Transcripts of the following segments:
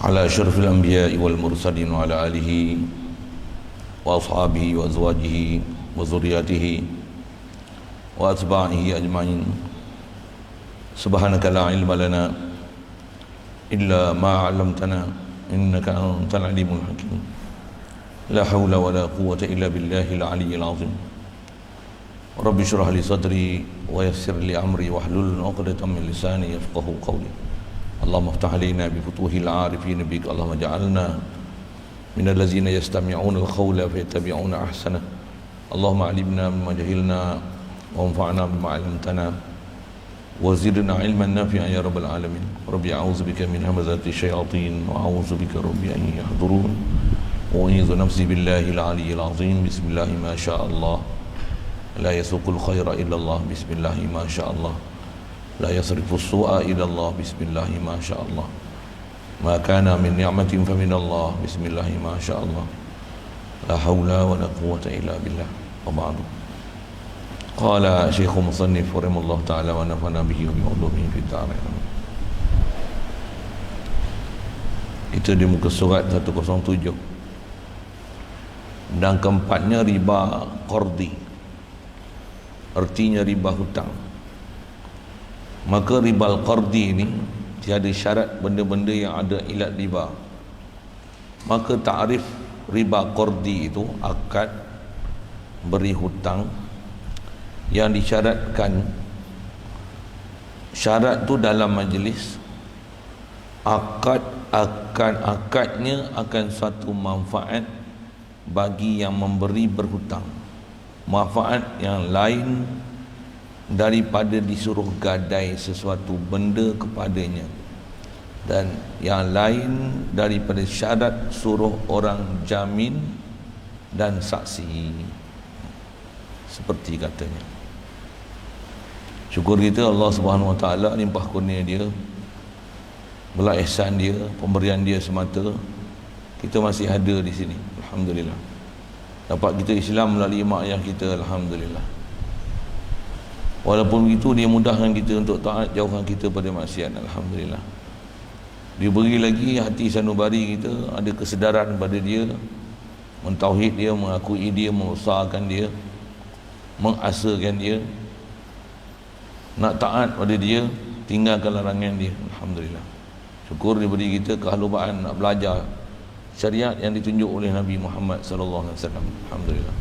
على أشرف الأنبياء والمرسلين وعلى آله وأصحابه وأزواجه وذرياته وأتباعه أجمعين. سبحانك لا علم لنا إلا ما علمتنا إنك أنت العليم الحكيم. لا حول ولا قوة إلا بالله العلي العظيم. رب اشرح لي صدري ويسر لي أمري واحلل عقدة من لساني يفقهوا قولي. اللهم افتح علينا بفتوح العارفين بك. اللهم اجعلنا من الذين يستمعون القول فيتبعون أحسنه. اللهم علمنا مما جهلنا وانفعنا بما علمتنا وزدنا علما نافعا يا رب العالمين. ربي أعوذ بك من همزات الشياطين وأعوذ بك ربي أن يحضرون وأعيذ نفسي بالله العلي العظيم. بسم الله ما شاء الله لا يسوق الخير إلا الله. بسم الله ما شاء الله لا يصرف السوء إلى الله. بسم الله ما شاء الله ما كان من نعمة فمن الله. بسم الله ما شاء الله لا حول ولا قوة إلا بالله. وبعد. قال شيخ مصنف رحمه الله تعالى ونفعنا به وبعلومه في الدارين. Itu di muka surat 107. Dan keempatnya riba qardi, artinya riba hutang. Maka riba qardi ini tiada syarat benda-benda yang ada ilat riba. Maka ta'rif riba qardi itu akad beri hutang yang disyaratkan. Syarat tu dalam majlis akadnya akan suatu manfaat bagi yang memberi berhutang, manfaat yang lain daripada disuruh gadai sesuatu benda kepadanya, dan yang lain daripada syarat suruh orang jamin dan saksi, seperti katanya. Syukur kita Allah Subhanahu Wa Taala limpah kurnia dia, belas ihsan dia, pemberian dia semata kita masih ada di sini. Alhamdulillah. Dapat kita Islam melalui mak ayah kita. Alhamdulillah. Walaupun begitu dia mudahkan kita untuk taat, jauhkan kita pada maksiat. Alhamdulillah. Dia beri lagi hati sanubari kita, ada kesedaran pada dia, mentauhid dia, mengakui dia, membesarkan dia, mengasakan dia, nak taat pada dia, tinggalkan larangan dia. Alhamdulillah. Syukur dia beri kita kehalubaan nak belajar syariat yang ditunjuk oleh Nabi Muhammad sallallahu alaihi wasallam. Alhamdulillah.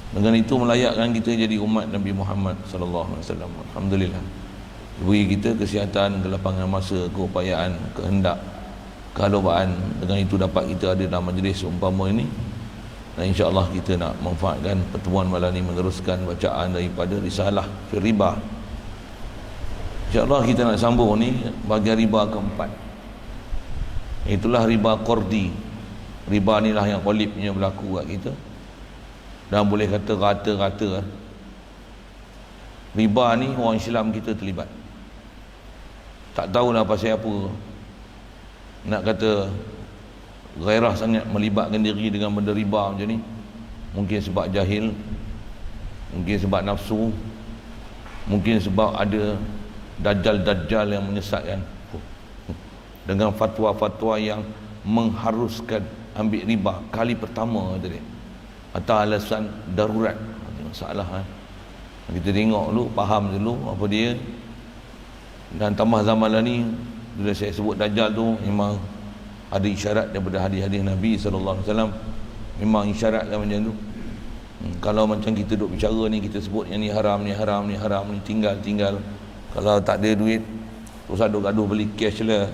Dengan itu melayakkan kita jadi umat Nabi Muhammad sallallahu alaihi wasallam. Alhamdulillah. Beri kita kesihatan, kelapangan masa, keupayaan, kehendak, kehalubaan. Dengan itu dapat kita ada dalam majlis umpama ini. Dan insya-Allah kita nak manfaatkan pertemuan malam ini meneruskan bacaan daripada risalah fi riba. InsyaAllah kita nak sambung ni bahagian riba keempat. Itulah riba qardi. Riba ni lah yang qalibnya berlaku kat kita, dan boleh kata rata-rata riba ni orang Islam kita terlibat. Tak tahulah pasal apa nak kata gairah sangat melibatkan diri dengan benda riba macam ni. Mungkin sebab jahil, mungkin sebab nafsu, mungkin sebab ada dajjal-dajjal yang menyesatkan dengan fatwa-fatwa yang mengharuskan ambil riba kali pertama tadi, atau alasan darurat. Masalah kita tengok dulu, faham dulu apa dia. Dan tambah zaman lah ni, bila saya sebut dajjal tu, memang ada isyarat daripada hadis-hadis Nabi SAW. Memang isyaratkan macam tu. Kalau macam kita duduk bicara ni, kita sebut yang ni haram, ni haram, ni haram, ni tinggal. Kalau tak ada duit, terus aduk gaduh beli cash lah.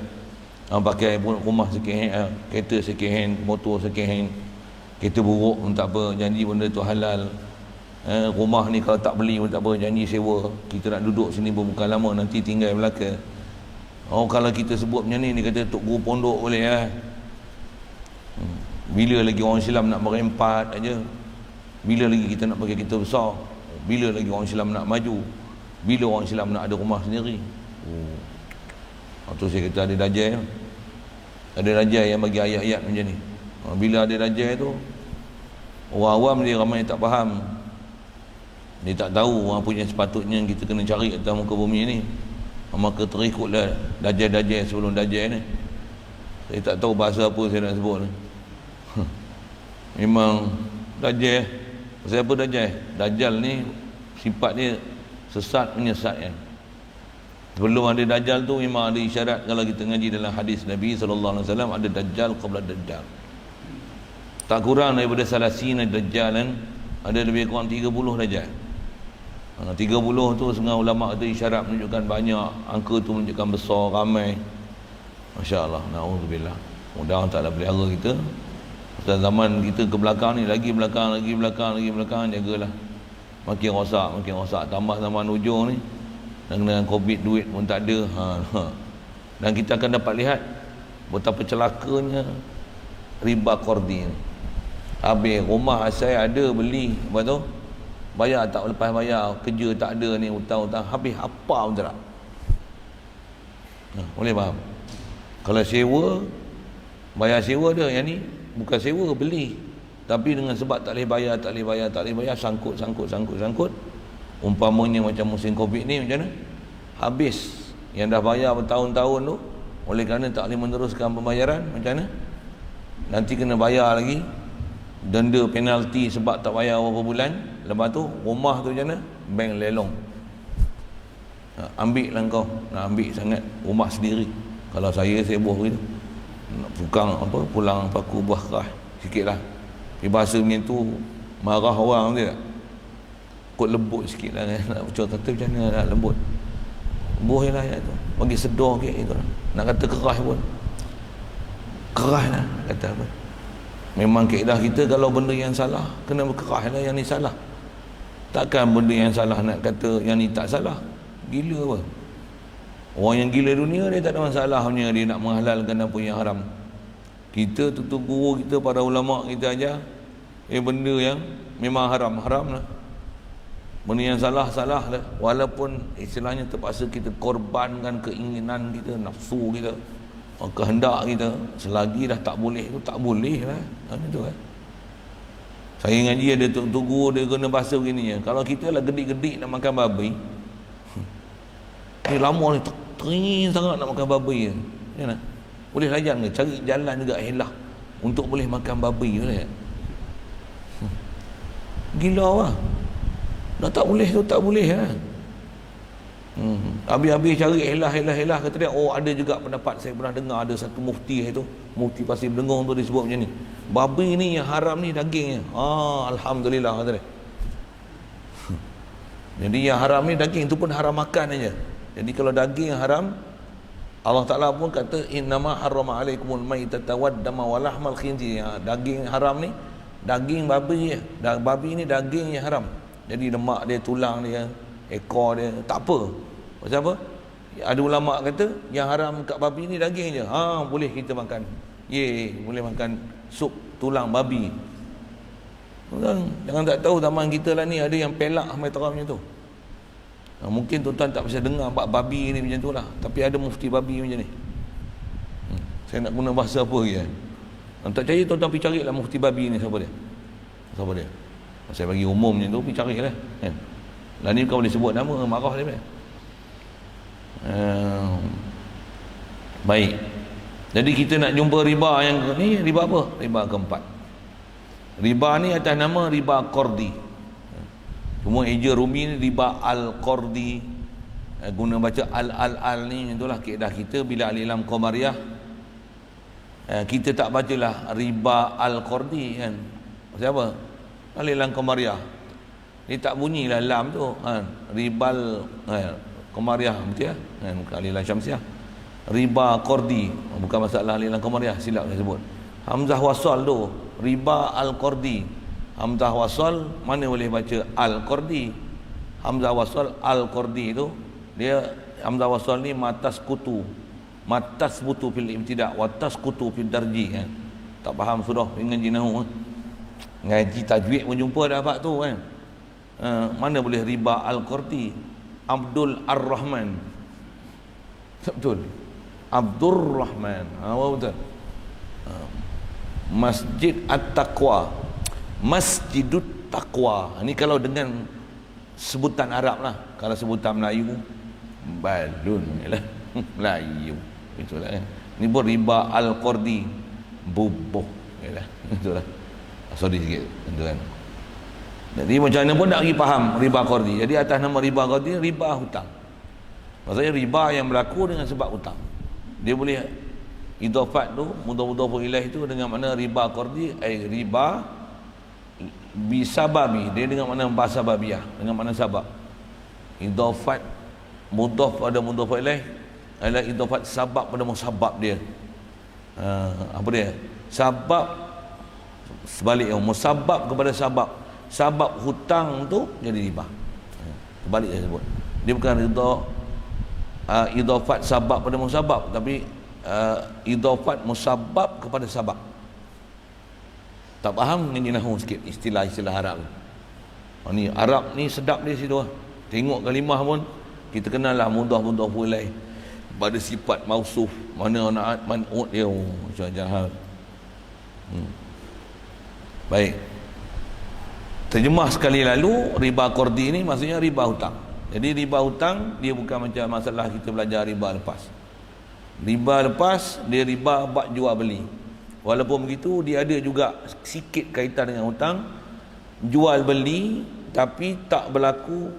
Pakai rumah second hand, kereta second hand, motor second hand, kereta buruk pun tak apa, janji benda tu halal. Rumah ni kalau tak beli pun tak apa, janji sewa. Kita nak duduk sini bukan lama, nanti tinggal Melaka. Kalau kita sebut macam ni, dia kata tok guru pondok boleh Bila lagi orang Islam nak berempat aja? Bila lagi kita nak pakai kereta besar? Bila lagi orang Islam nak maju? Bila orang Islam nak ada rumah sendiri? Tu saya kata ada dajjal yang bagi ayat-ayat macam ni. Bila ada dajjal tu, orang awam dia ramai tak faham. Dia tak tahu apa yang sepatutnya kita kena cari atas muka bumi ni. Maka terikutlah dajjal-dajjal sebelum dajjal ni. Saya tak tahu bahasa apa saya nak sebut ni. Memang Dajjal. Pasal apa Dajjal? Dajjal ni sifat dia sesat menyesatkan. Sebelum ada Dajjal tu memang ada isyarat. Kalau kita ngaji dalam hadis Nabi SAW, ada Dajjal qabla Dajjal. Tak kurang daripada salasina Dajjalan, ada lebih kurang 30 Dajjal. 30 tu setengah ulama kata isyarat menunjukkan banyak, angka tu menunjukkan besar, ramai. Masya Allah, na'udzubillah. Mudah-mudahan tak ada pelihara kita. Pasal zaman kita ke belakang ni, lagi belakang, jagalah. Makin rosak. Tambah zaman hujung ni, dengan COVID duit pun tak ada. Dan kita akan dapat lihat betapa celakanya riba qardi ni. Habis rumah saya ada beli, lepas tu bayar tak lepas bayar, kerja tak ada ni, hutang-hutang habis apa pun tak. Boleh faham? Kalau sewa, bayar sewa dia, yang ni bukan sewa, beli. Tapi dengan sebab tak boleh bayar, sangkut. Umpamanya macam musim COVID ni, macam mana? Habis yang dah bayar bertahun-tahun tu, oleh kerana tak boleh meneruskan pembayaran, macam mana? Nanti kena bayar lagi denda penalti sebab tak bayar beberapa bulan. Lepas tu rumah tu macam mana? Bank lelong. Ambil lah kau, nak ambil sangat rumah sendiri. Kalau saya buah gitu, nak pulang paku buah kerah sikit lah. Tapi bahasa macam tu marah orang dia tak? Kot lembut sikit lah, nak kata macam mana nak lembut, buah lah ayat tu, bagi sedar sikit gitu lah. Nak kata kerah pun kerah lah, kata apa. Memang kaedah kita kalau benda yang salah kena berkerah lah, yang ni salah. Takkan benda yang salah nak kata yang ni tak salah. Gila apa? Orang yang gila dunia dia tak ada masalahnya dia nak menghalalkan apa yang haram. Kita tutup guru kita, para ulama kita ajar benda yang memang haram lah. Benda yang salah lah. Walaupun istilahnya terpaksa kita korbankan keinginan kita, nafsu kita, kehendak kita, selagi dah tak boleh tu tak boleh lah. Itu kan. Saya ngaji ada tok guru dia guna bahasa begini ya. Kalau kita lah gedik-gedik nak makan babi, ni lama ni teringin sangat nak makan babi ya. Kan? Boleh layan ke? Cari jalan juga helah untuk boleh makan babi boleh tak? Gila lah. Dah tak boleh tu tak boleh lah. Habis-habis cari helah kata dia, ada juga pendapat saya pernah dengar ada satu mufti itu, mufti Pasir Belengong tu dia sebut macam ni, babi ni yang haram ni dagingnya. Alhamdulillah kata dia. Jadi yang haram ni daging tu pun haram makan aja. Jadi kalau daging yang haram, Allah Ta'ala pun kata innama harrama alaikumul maitata waddama wa lahmal khinzir. Daging haram ni daging babi je. Babi ni daging yang haram. Jadi lemak dia, tulang dia, ekor dia, tak apa. Pasal apa? Ada ulama kata yang haram kat babi ni daging je. Boleh kita makan. Boleh makan sup tulang babi. Jangan tak tahu zaman kita lah ni ada yang pelak sampai terang macam tu. Mungkin tuan-tuan tak bisa dengar bab babi ni macam tu lah. Tapi ada mufti babi macam ni. Saya nak guna bahasa apa lagi kan? Tak percaya tuan-tuan pergi carilah mufti babi ni siapa dia. Saya bagi umum macam tu, pergi carilah kan? Lah ni kau boleh sebut nama, marah dia. Baik. Jadi kita nak jumpa riba yang ni, riba apa? Riba keempat. Riba ni atas nama riba qardi. Cuma eja Rumi ni riba al-qardi. Guna baca al ni, itulah kaedah kita bila al-ilam qamariyah. Kita tak bacalah riba al-qardi kan. Pasal apa? Al-ilam qamariyah. Ni tak bunyilah lam tu ribal qamariyah betul ya? Bukan al-ilam syamsiah. Riba qardi, bukan masalah al-ilam qamariyah, silap saya sebut. Hamzah wasal tu riba al-qardi. Hamzah wasal mana boleh baca al-qardi. Hamzah wasal al-qardi tu dia hamzah wasal ni matas kutu fil ibtida' wa tasqutu fil darji kan. Tak faham sudah ngaji nahwu ngaji tajwid pun jumpa dah bab tu kan. Mana boleh riba al-qardi. Abdul Ar-Rahman, betul, Abdul Rahman, betul. Masjid At-Taqwa, Masjidut Taqwa. Ini kalau dengan sebutan Arab lah. Kalau sebutan Melayu balun lah. Melayu itulah kan. Ni pun riba al-qardi, bubuh. Yalah, itulah. Sorry sikit, tuan. Jadi macam mana pun nak pergi faham riba qardi. Jadi atas nama riba qardi, riba hutang. Maksudnya riba yang berlaku dengan sebab hutang. Dia boleh idafat tu, mudhaf ilaih tu dengan makna riba qardi, riba bisababi, dia dengan makna basababiyah, dengan makna sabab. Idafat mudhaf pada mudhaf ilaih adalah idafat sabab pada musabab dia. Apa dia? Sabab sebaliknya, musabab kepada sabab. Sabab hutang tu jadi riba. Terbalik saya sebut. Dia bukan idafat sabab pada musabab, tapi idafat musabab kepada sabab. Tak faham ni nahu sikit istilah-istilah Arab. Ni Arab ni sedap dia situ. Tengok kalimah pun kita kenal lah mudah-mudah mulai pada sifat mausuf, mana naat man'ud dia macam jahat. Baik. Terjemah sekali lalu, riba qardi ni maksudnya riba hutang. Jadi riba hutang dia bukan macam masalah kita belajar riba lepas. Riba lepas dia riba bab jual beli. Walaupun begitu dia ada juga sikit kaitan dengan hutang, jual beli, tapi tak berlaku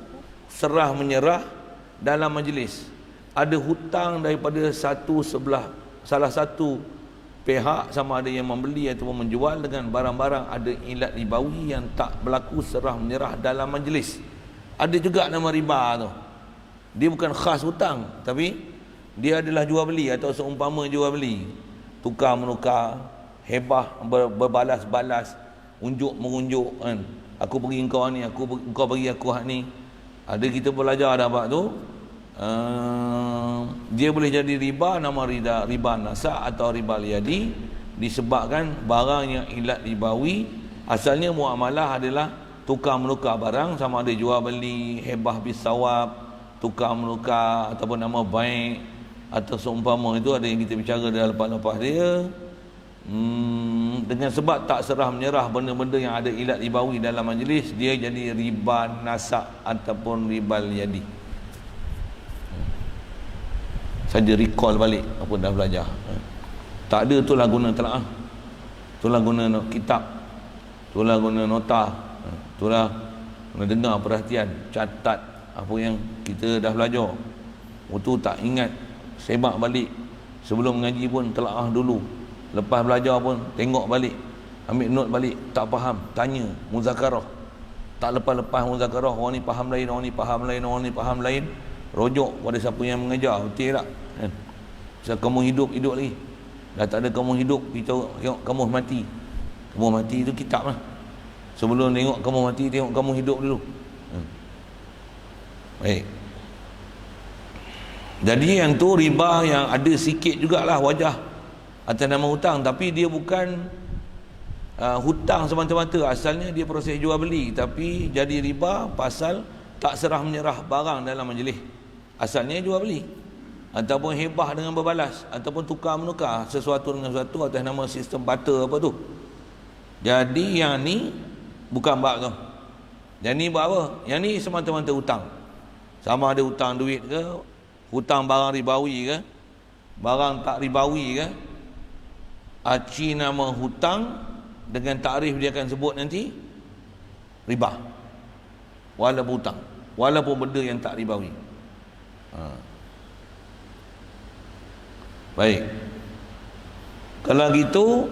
serah menyerah dalam majlis. Ada hutang daripada salah satu pihak, sama ada yang membeli ataupun menjual dengan barang-barang ada ilat ribawi yang tak berlaku serah menyerah dalam majlis. Ada juga nama riba tu. Dia bukan khas hutang, tapi dia adalah jual beli atau seumpama jual beli, tukar menukar, hebah berbalas-balas, unjuk mengunjuk kan. Aku bagi engkau ni, engkau bagi aku hak ni. Ada kita belajar dah bab tu. Dia boleh jadi riba, nama riba nasa atau riba yadi, disebabkan barang yang ilat ribawi. Asalnya muamalah adalah tukar menukar barang, sama ada jual beli, hebah bisawab, tukar menukar ataupun nama baik atau seumpama itu. Ada yang kita bicara dalam lepas-lepas dia. Dengan sebab tak serah menyerah benda-benda yang ada ilat ribawi dalam majlis, dia jadi riba nasa ataupun riba yadi. Saja recall balik apa dah belajar. Tak ada, itulah guna telaah, itulah guna kitab, itulah guna nota, itulah guna dengar perhatian, catat apa yang kita dah belajar. Waktu tak ingat, semak balik. Sebelum mengaji pun telaah dulu, lepas belajar pun tengok balik, ambil note balik. Tak faham, tanya, muzakarah. Tak lepas-lepas muzakarah, orang ni faham lain, orang ni faham lain, orang ni faham lain, rujuk pada siapa yang mengajar. Betul tak? Sebab kamu hidup lagi, dah tak ada kamu hidup, kita tengok kamu mati. Kamu mati itu kitab lah. Sebelum tengok kamu mati, tengok kamu hidup dulu. Baik. Jadi yang tu riba yang ada sikit jugalah wajah atas nama hutang, tapi dia bukan hutang semata-mata. Asalnya dia proses jual beli, tapi jadi riba pasal tak serah menyerah barang dalam majlis. Asalnya jual beli ataupun hebah dengan berbalas ataupun tukar menukar sesuatu dengan sesuatu atas nama sistem barter apa tu. Jadi yang ni bukan bab tu. Yang ni bab apa? Yang ni semata-mata hutang. Sama ada hutang duit ke, hutang barang ribawi ke, barang tak ribawi ke. Aci nama hutang dengan takrif dia akan sebut nanti riba. Walaupun hutang, walaupun benda yang tak ribawi. Baik. Kalau gitu,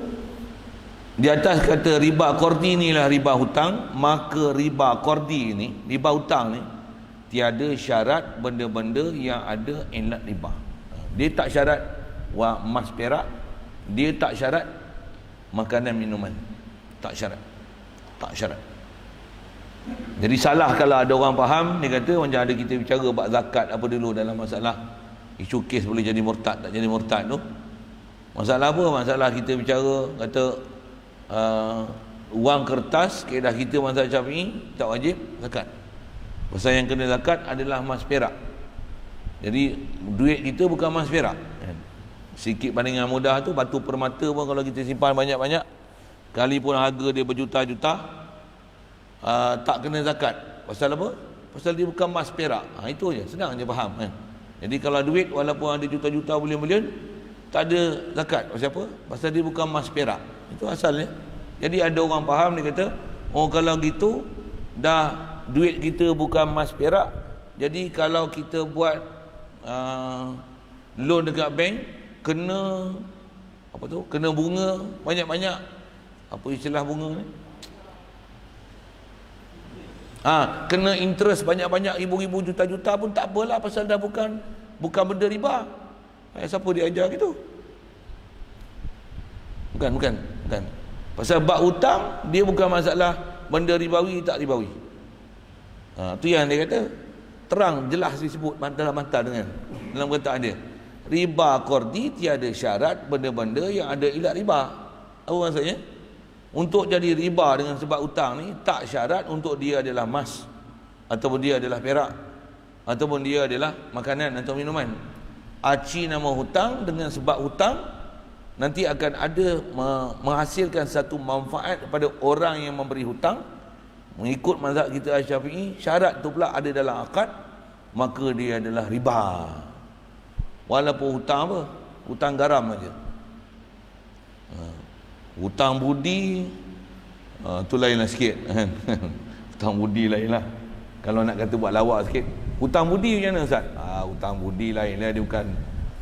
di atas kata riba qardi inilah riba hutang, maka riba qardi ni, riba hutang ni, tiada syarat benda-benda yang ada ilat riba. Dia tak syarat emas perak, dia tak syarat makanan minuman. Tak syarat. Tak syarat. Jadi salah kalau ada orang faham, dia kata macam ada kita bicara bab zakat apa dulu dalam masalah isu kes boleh jadi murtad tak jadi murtad tu. Masalah apa? Masalah kita bicara kata wang kertas, kaedah kita mazhab Syafi'i tak wajib zakat. Pasal yang kena zakat adalah emas perak. Jadi duit kita bukan emas perak. Sikit bandingan mudah tu, batu permata pun kalau kita simpan banyak-banyak, kali pun harga dia berjuta-juta, tak kena zakat. Pasal apa? Pasal dia bukan emas perak. Itu je, senang je faham kan. Jadi kalau duit walaupun ada juta-juta, bilion-bilion, tak ada zakat. Pasal apa? Pasal dia bukan emas perak. Itu asalnya. Jadi ada orang faham, dia kata, oh kalau gitu dah duit kita bukan emas perak, jadi kalau kita buat loan dekat bank, kena apa tu? Kena bunga banyak-banyak. Apa istilah bunga ni? Kena interest banyak-banyak, ribu-ribu, juta-juta pun tak apalah, pasal dah bukan benda riba. Siapa dia ajar gitu? Bukan. Pasal bab hutang, dia bukan masalah benda ribawi tak ribawi. Tu yang dia kata terang jelas disebut dalam perkataan dia. Riba qardi tiada syarat benda-benda yang ada ilat riba. Apa maksudnya? Untuk jadi riba dengan sebab hutang ni, tak syarat untuk dia adalah emas, ataupun dia adalah perak, ataupun dia adalah makanan atau minuman. Aci nama hutang dengan sebab hutang nanti akan ada menghasilkan satu manfaat kepada orang yang memberi hutang. Mengikut mazhab kita Syafi'i, syarat tu pula ada dalam akad, maka dia adalah riba. Walaupun hutang apa? Hutang garam aja. Hutang budi tu lainlah sikit kan. Hutang budi lainlah. Kalau nak kata buat lawak sikit, hutang budi macam mana Ustaz? Hutang budi lainlah, dia bukan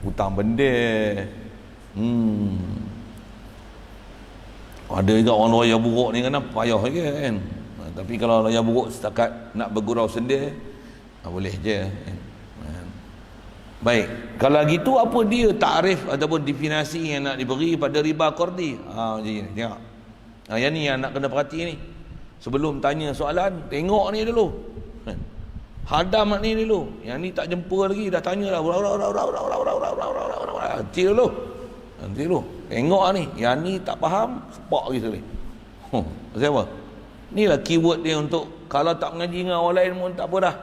hutang benda. Ada juga orang roya buruk ni kan payah je kan. Tapi kalau roya buruk setakat nak bergurau sendir, boleh je kan. Baik, kalau gitu apa dia takrif ataupun definisi yang nak diberi pada riba qardi? Macam ni, tengok. Yang ni yang nak kena perhati ni. Sebelum tanya soalan, tengok ni dulu. Hadam ni dulu. Yang ni tak jumpa lagi, dah tanya dah. Nanti dulu. Tengok ni. Yang ni tak faham, sepak lagi sekali. Pasal apa? Inilah keyword dia untuk kalau tak mengaji dengan orang lain pun tak apa dah.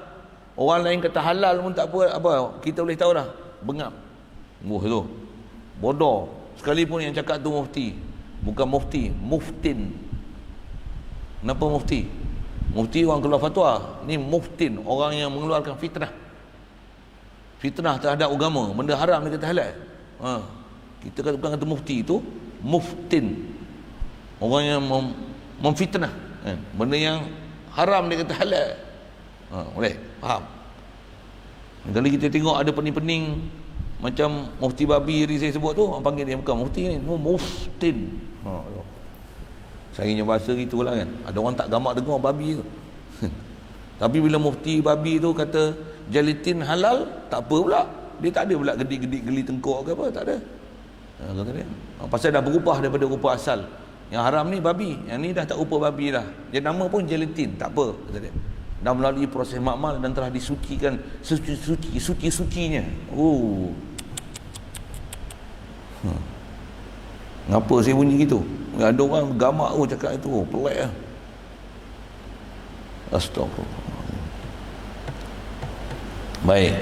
Orang lain kata halal pun tak apa, kita boleh tahu dah. Bengap. Tu. Bodoh. Sekalipun yang cakap tu mufti. Bukan mufti, muftin. Kenapa mufti? Mufti orang keluar fatwa. Ni muftin, orang yang mengeluarkan fitnah. Fitnah terhadap agama, benda haram dia kata halal. Kita bukan kata mufti itu, muftin. Orang yang memfitnah. Benda yang haram dia kata halal. Boleh faham? Kali kita tengok ada pening-pening macam mufti babi tadi saya sebut tu, orang panggil dia bukan mufti ni, muftin. Sayangnya bahasa gitulah kan. Ada orang tak gamak dengar babi tu. Tapi bila mufti babi tu kata gelatin halal, tak apa pula. Dia tak ada pula gedik-gedik geli tengkok ke apa, tak ada. Kata dia. Pasal dah berubah daripada rupa asal. Yang haram ni babi, yang ni dah tak rupa babi dah. Dia nama pun gelatin, tak apa, kata dia. Dah melalui proses makmal dan telah disucikan suci-sucinya. Ngapa saya bunyi gitu? Ada orang gamak cakap itu, pelik lah. Astagfirullah. Baik.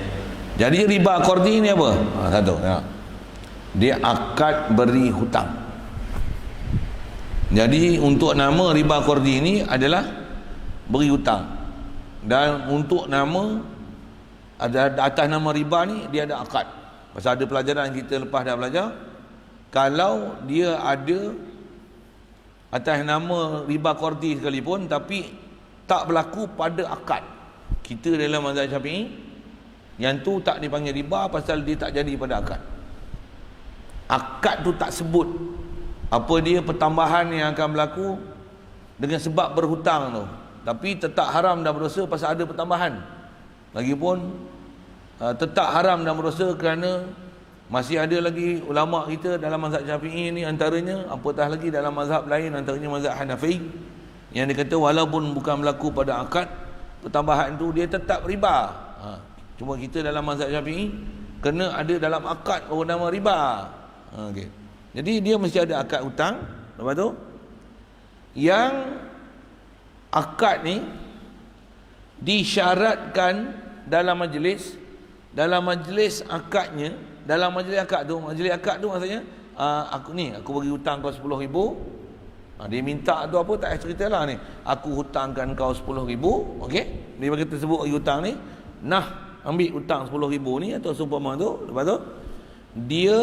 Jadi riba qardi ni apa? Satu, ya. Dia akad beri hutang. Jadi untuk nama riba qardi ini adalah beri hutang. Dan untuk nama ada atas nama riba ni dia ada akad. Pasal ada pelajaran kita lepas dah belajar, kalau dia ada atas nama riba qardi sekalipun tapi tak berlaku pada akad, kita dalam mazhab Syafi'i yang tu tak dipanggil riba pasal dia tak jadi pada akad. Akad tu tak sebut apa dia pertambahan yang akan berlaku dengan sebab berhutang tu, tapi tetap haram dan berdosa pasal ada pertambahan. Lagipun tetap haram dan berdosa kerana masih ada lagi ulama kita dalam mazhab Syafi'i ni, antaranya apatah lagi dalam mazhab lain, antaranya mazhab Hanafi, yang dia kata walaupun bukan berlaku pada akad, pertambahan tu dia tetap riba. Cuma kita dalam mazhab Syafi'i kena ada dalam akad baru nama riba. Okay. Jadi dia mesti ada akad hutang. Lepas tu yang akad ni disyaratkan dalam majlis akadnya, dalam majlis akad tu maksudnya aku bagi hutang kau 10,000. Dia minta tu apa, tak cerita lah ni, aku hutangkan kau 10,000, okey, dia bagi tersebut bagi hutang ni, nah ambil hutang 10,000 ni atau seumpama tu. Lepas tu dia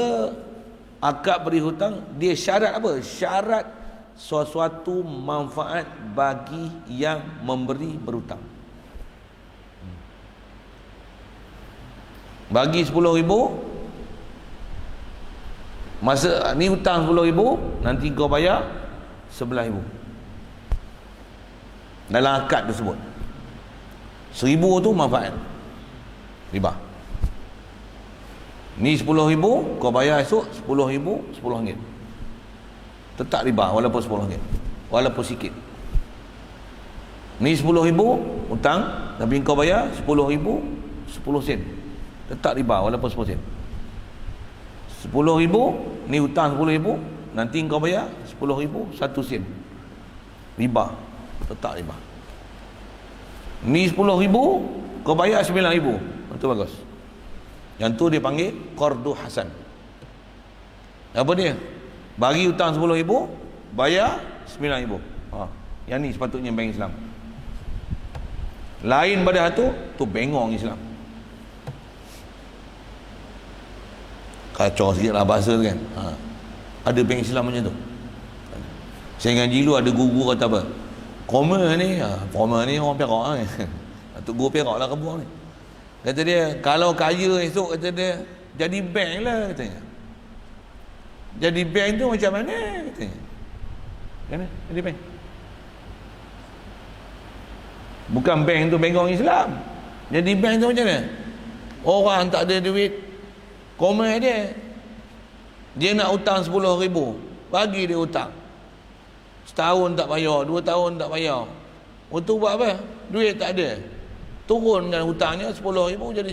Akad beri hutang, dia syarat apa? Syarat sesuatu manfaat bagi yang memberi berhutang. Bagi 10,000, masa ni hutang 10,000, nanti kau bayar 11,000 dalam akad tersebut. 1,000 tu manfaat riba. Ni 10,000, kau bayar esok 10,000, RM10. Tetap riba walaupun RM10, walaupun sikit. Ni 10,000 hutang, tapi kau bayar 10,000, 10 sen. Tetap riba walaupun 10 sen. 10,000, ni hutang 10,000, nanti kau bayar 10,000, 1 sen. Riba, tetap riba. Ni 10,000, kau bayar 9,000. Itu bagus. Yang tu dia panggil qardu hasan. Apa dia? Bagi hutang 10,000, bayar 9,000. Yang ni sepatutnya bank Islam. Lain pada tu bengong Islam. Kacau sikit lah bahasa tu kan. Ada bank Islam macam tu. Saya ngaji dulu ada guru kata apa? Koma ni orang Perak ni. Atuk guru Perak lah kampung ni. Kata dia, kalau kaya esok, kata dia, jadi bank lah katanya. Jadi bank tu macam mana katanya. Mana? Jadi bank. Bukan bank tu bengong Islam. Jadi bank tu macam mana? Orang tak ada duit, koma dia. Dia nak hutang 10,000, bagi dia hutang. Setahun tak bayar, 2 tahun tak bayar. Untuk buat apa? Duit tak ada. Turunkan hutangnya 10,000 jadi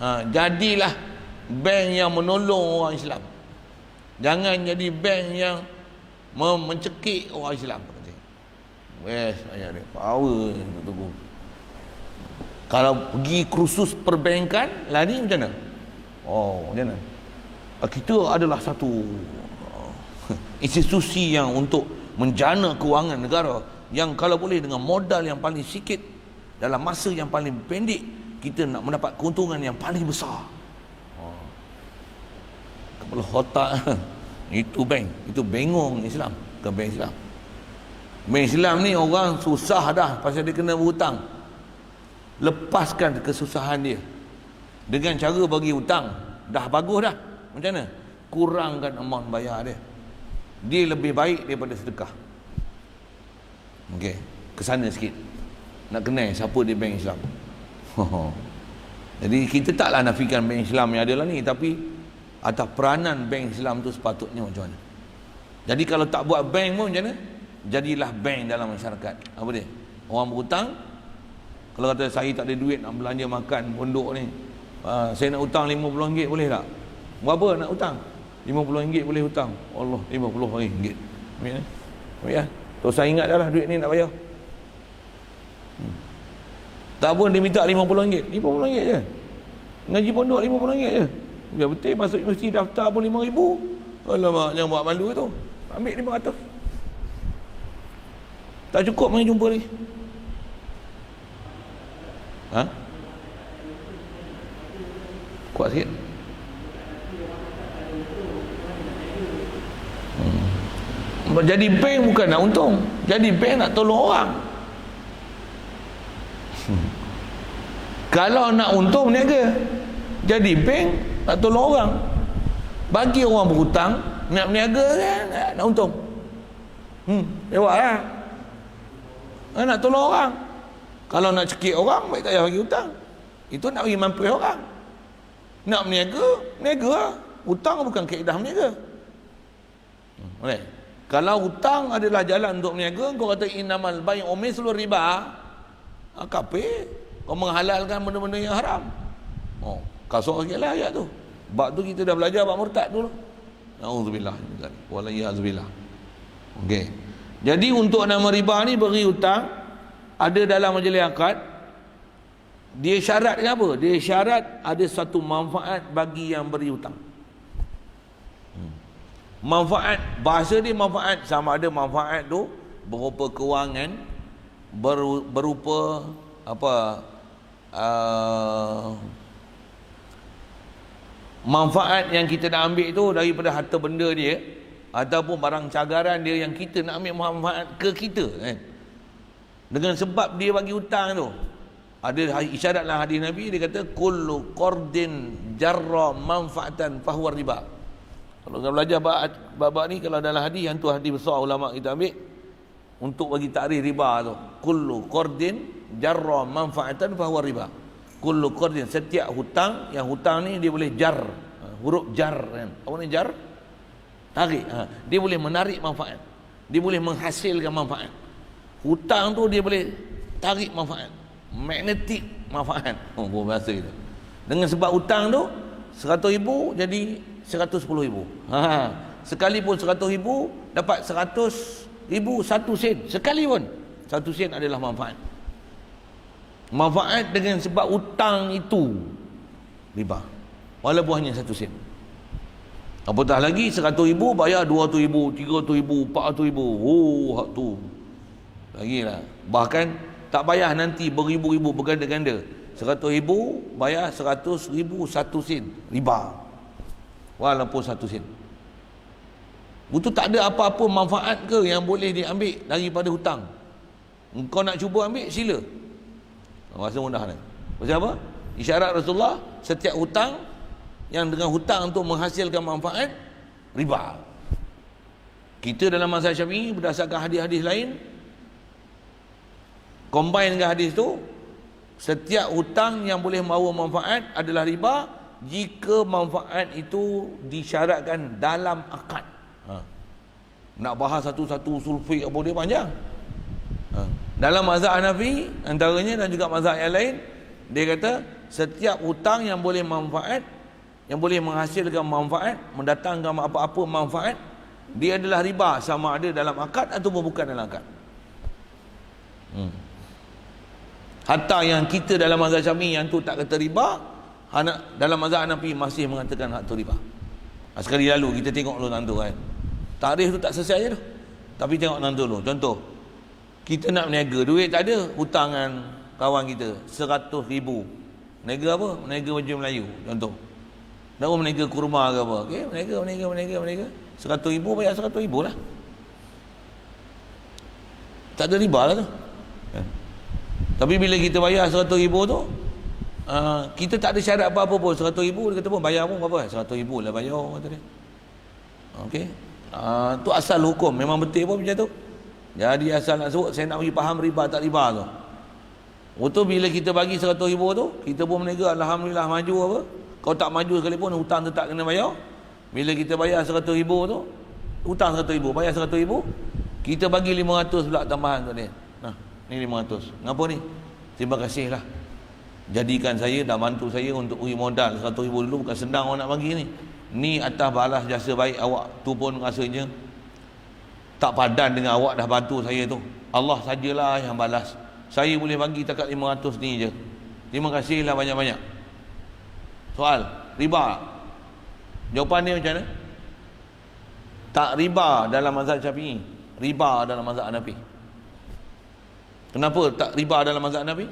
9. Jadilah bank yang menolong orang Islam. Jangan jadi bank yang mencekik orang Islam. Wes, ayat dia power tunggu. Kalau pergi kursus perbankan lari macam mana? Macam mana? Kita adalah satu institusi yang untuk menjana kewangan negara, yang kalau boleh dengan modal yang paling sikit dalam masa yang paling pendek kita nak mendapat keuntungan yang paling besar. Kepala otak itu bank, itu bengong Islam ke bank Islam. Bank Islam ni orang susah dah pasal dia kena berhutang. Lepaskan kesusahan dia dengan cara bagi hutang. Dah bagus dah. Macam mana? Kurangkan amount bayar dia. Dia lebih baik daripada sedekah. Okey, kesana sikit. Nak kenal siapa dia bank Islam. Jadi kita taklah nafikan bank Islam yang ada lah ni, tapi atas peranan bank Islam tu sepatutnya macam mana. Jadi kalau tak buat bank pun macam mana? Jadilah bank dalam masyarakat. Apa dia? Orang berhutang, kalau kata saya tak ada duit nak belanja makan pondok ni, saya nak hutang RM50 boleh tak? Berapa nak hutang? RM50 boleh hutang. Allah, RM50. Ya. So saya ingat dah lah duit ni nak bayar. Tak pun dia minta RM50. RM50 je. Ngaji pondok RM50 je. Biar betul masuk universiti daftar pun RM5,000. Alamak, jangan buat malu tu. Ambil RM500. Tak cukup mai jumpa ni. Kuat sikit. Jadi bank bukan nak untung. Jadi bank nak tolong orang. Kalau nak untung niaga. Jadi bank nak tolong orang. Bagi orang berhutang, nak berniaga kan, nak untung. Lewat lah. Nak tolong orang. Kalau nak cekik orang, baik tak payah bagi hutang. Itu nak bagi mampu orang. Nak berniaga, berniaga lah. Hutang bukan kaedah berniaga. Boleh? Kalau hutang adalah jalan untuk berniaga, kau kata innamal bai'u mislu riba, kape, kau menghalalkan benda-benda yang haram. Kasar sikitlah ayat tu. Bab tu kita dah belajar bab murtad dulu. Nauzubillah wal iyazbillah. Okey. Jadi untuk nama riba ni beri hutang ada dalam majlis akad. Dia syarat dengan apa? Dia syarat ada satu manfaat bagi yang beri hutang. Manfaat, bahasa dia manfaat, sama ada manfaat tu berupa kewangan, berupa apa, manfaat yang kita nak ambil tu daripada harta benda dia ataupun barang cagaran dia yang kita nak ambil manfaat ke kita kan. Dengan sebab dia bagi hutang tu, ada isyaratlah hadis Nabi, dia kata kullu qardin jarra manfaatan fahuwa riba. Kalau kita belajar bab ni, kalau dalam hadis yang tu hadis besar ulama kita ambil untuk bagi takrif riba tu, kullu qardin jarra manfaatan fahuwa riba. Kullu qardin, setiap hutang, yang hutang ni dia boleh jar, huruf jar kan. Apa ni jar? Tarik. Dia boleh menarik manfaat, dia boleh menghasilkan manfaat. Hutang tu dia boleh tarik manfaat, magnetik manfaat. Bahasa itu. Dengan sebab hutang tu 100,000 jadi 110,000. Sekalipun 100,000 dapat 100,000 1 sen. Sekalipun 1 sen adalah manfaat. Manfaat dengan sebab hutang itu riba. Walaupun hanya 1 sen. Apatah lagi 100,000 bayar 200,000, 300,000, 400,000. Oh, hak tu. Lagilah. Bahkan tak bayar nanti beribu-ribu berganda-ganda. 100,000 bayar 100,000 1 sen. Riba. Walaupun 1 sen. Itu tak ada apa-apa manfaat ke yang boleh diambil daripada hutang. Engkau nak cuba ambil, sila. Rasa mudah ni. Pasal apa? Isyarat Rasulullah, setiap hutang yang dengan hutang untuk menghasilkan manfaat, riba. Kita dalam mazhab Syafi'i berdasarkan hadis-hadis lain, combine dengan hadis tu, setiap hutang yang boleh membawa manfaat adalah riba jika manfaat itu disyaratkan dalam akad. Nak bahas satu-satu sulfik apa dia panjang. Dalam mazhab Hanafi antaranya dan juga mazhab yang lain, dia kata setiap hutang yang boleh manfaat, yang boleh menghasilkan manfaat, mendatangkan apa-apa manfaat, dia adalah riba, sama ada dalam akad ataupun bukan dalam akad. Hatta yang kita dalam mazhab Syafi'i yang tu tak kata riba, dalam mazhab Hanafi masih mengatakan hak tu riba. Sekali lalu kita tengok dulu nanti kan. Tarikh tu tak selesai je tu. Tapi tengok nanti dulu. Contoh, kita nak berniaga, duit tak ada, hutangan kawan kita 100,000. Berniaga apa? Berniaga baju Melayu contoh. Nak berniaga kurma ke apa? Okey, berniaga 100,000 bayar 100,000 lah. Tak ada riba lah tu. Tapi bila kita bayar 100,000 tu, kita tak ada syarat apa-apa pun. 100,000 dia kata pun bayar pun berapa? 100,000 lah bayar, kata dia. Okey. Tu asal hukum, memang betul pun macam tu. Jadi asal nak sebut, saya nak bagi faham riba tak riba tu. Betul bila kita bagi 100,000 tu, kita pun berniaga, alhamdulillah maju apa. Kalau tak maju sekalipun, hutang tetap kena bayar. Bila kita bayar 100,000 tu, hutang 100,000, bayar 100,000, kita bagi 500 pula tambahan tu dia. Ni 500. Ngapa ni? Terima kasih lah. Jadikan saya, dah bantu saya untuk beri modal 100,000 dulu, bukan senang orang nak bagi ni. Ni atas balas jasa baik awak. Tu pun rasanya tak padan dengan awak dah bantu saya tu. Allah sajalah yang balas. Saya boleh bagi takat 500 ni je. Terima kasih lah banyak-banyak. Soal, riba. Jawapan dia macam mana? Tak riba dalam mazhab Syafi'i, riba dalam mazhab Hanafi. Kenapa tak riba dalam mazhab Hanafi?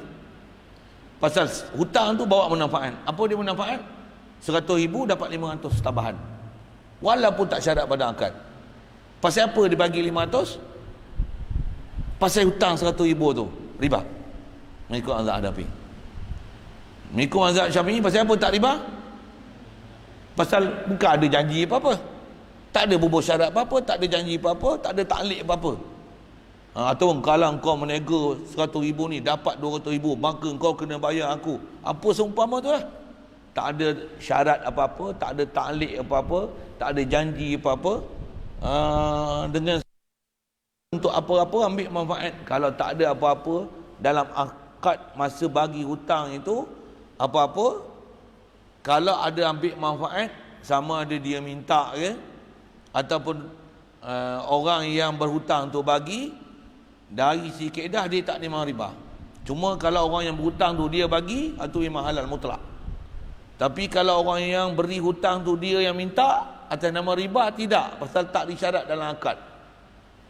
Pasal hutang tu bawa manfaat. Apa dia manfaat? 100,000 dapat 500 tambahan. Walaupun tak syarat pada akad. Pasal apa dia bagi 500? Pasal hutang 100,000 tu riba. Mengikut mazhab Hanafi. Mengikut mazhab Syafi'i, pasal apa tak riba? Pasal bukan ada janji apa-apa. Tak ada bubuh syarat apa-apa, tak ada janji apa-apa, tak ada taklik apa-apa. Atau kalau kau menego 100,000 ni dapat 200,000, maka kau kena bayar aku. Apa seumpama tu lah. Tak ada syarat apa-apa, tak ada taklik apa-apa, tak ada janji apa-apa. Dengan untuk apa-apa ambil manfaat. Kalau tak ada apa-apa dalam akad masa bagi hutang itu, apa-apa, kalau ada ambil manfaat, sama ada dia minta ke ataupun orang yang berhutang tu bagi, dari si kaedah dia tak memang riba. Cuma kalau orang yang berhutang tu dia bagi, itu memang halal mutlak. Tapi kalau orang yang beri hutang tu dia yang minta, atas nama riba, tidak. Pasal tak disyarat dalam akad.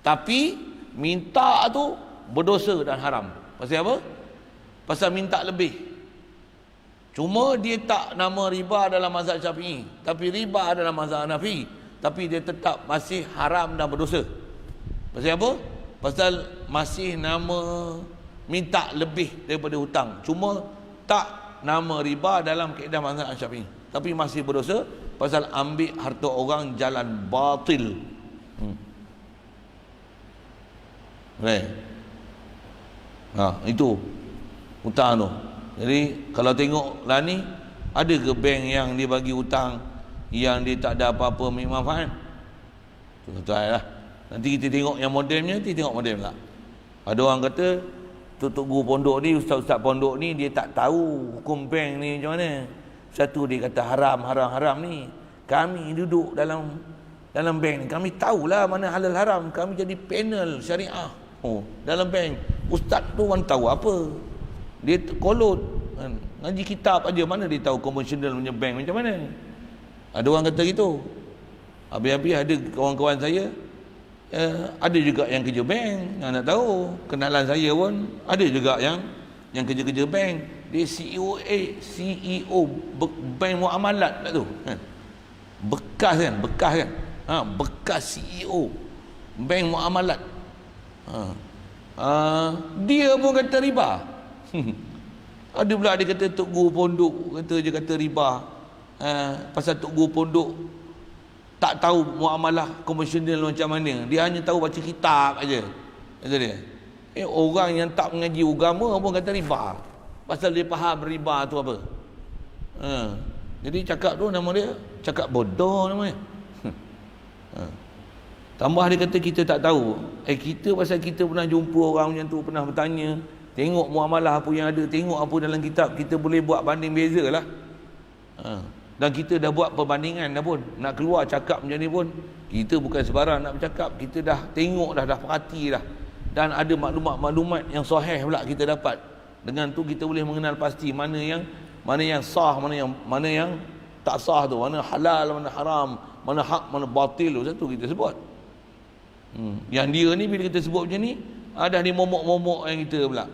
Tapi minta tu berdosa dan haram. Pasal apa? Pasal minta lebih. Cuma dia tak nama riba dalam mazhab Syafi'i, tapi riba dalam mazhab Hanafi, tapi dia tetap masih haram dan berdosa. Pasal apa? Pasal masih nama minta lebih daripada hutang. Cuma tak nama riba dalam kaedah mazhab Syafi'i, tapi masih berdosa pasal ambil harta orang jalan batil. Itu hutang tu. Jadi kalau tengok lah ni, ada ke bank yang dia bagi hutang yang dia tak ada apa-apa ambil manfaat? Betul lah. Nanti kita tengok yang modelnya, nanti tengok model pula. Ada orang kata Tok Guru pondok ni, ustaz-ustaz pondok ni, dia tak tahu hukum bank ni macam mana. Satu dia kata haram ni. Kami duduk dalam bank ni, kami tahulah mana halal haram. Kami jadi panel syariah dalam bank. Ustaz tu orang tahu apa? Dia kolot ngaji kitab aja, mana dia tahu konvensional punya bank macam mana? Ada orang kata gitu. Habis-habis ada kawan-kawan saya, ada juga yang kerja bank, yang nak tahu. Kenalan saya pun ada juga yang kerja-kerja bank. Dia CEO bank muamalat tak tu. Bekas kan? Bekas CEO bank muamalat. Dia pun kata riba. Ada pula dia kata Tok Guru pondok kata riba. Pasal Tok Guru pondok tak tahu muamalah konvensional macam mana. Dia hanya tahu baca kitab aja. Kata dia. Orang yang tak mengaji agama pun kata riba. Pasal dia faham riba tu apa. Jadi cakap tu nama dia cakap bodoh namanya. Tambah dia kata kita tak tahu. Kita pasal kita pernah jumpa orang macam tu, pernah bertanya, tengok muamalah apa yang ada, tengok apa dalam kitab, kita boleh buat banding beza lah. Dan kita dah buat perbandingan dah pun. Nak keluar cakap macam ni pun, kita bukan sebarang nak bercakap, kita dah tengok dah perhati dah. Dan ada maklumat-maklumat yang sahih pula kita dapat. Dengan tu kita boleh mengenal pasti mana yang sah, mana yang tak sah tu, mana halal, mana haram, mana hak, mana batil tu. Satu kita sebut. Yang dia ni bila kita sebut macam ni, ada dia momok-momok yang kita pula.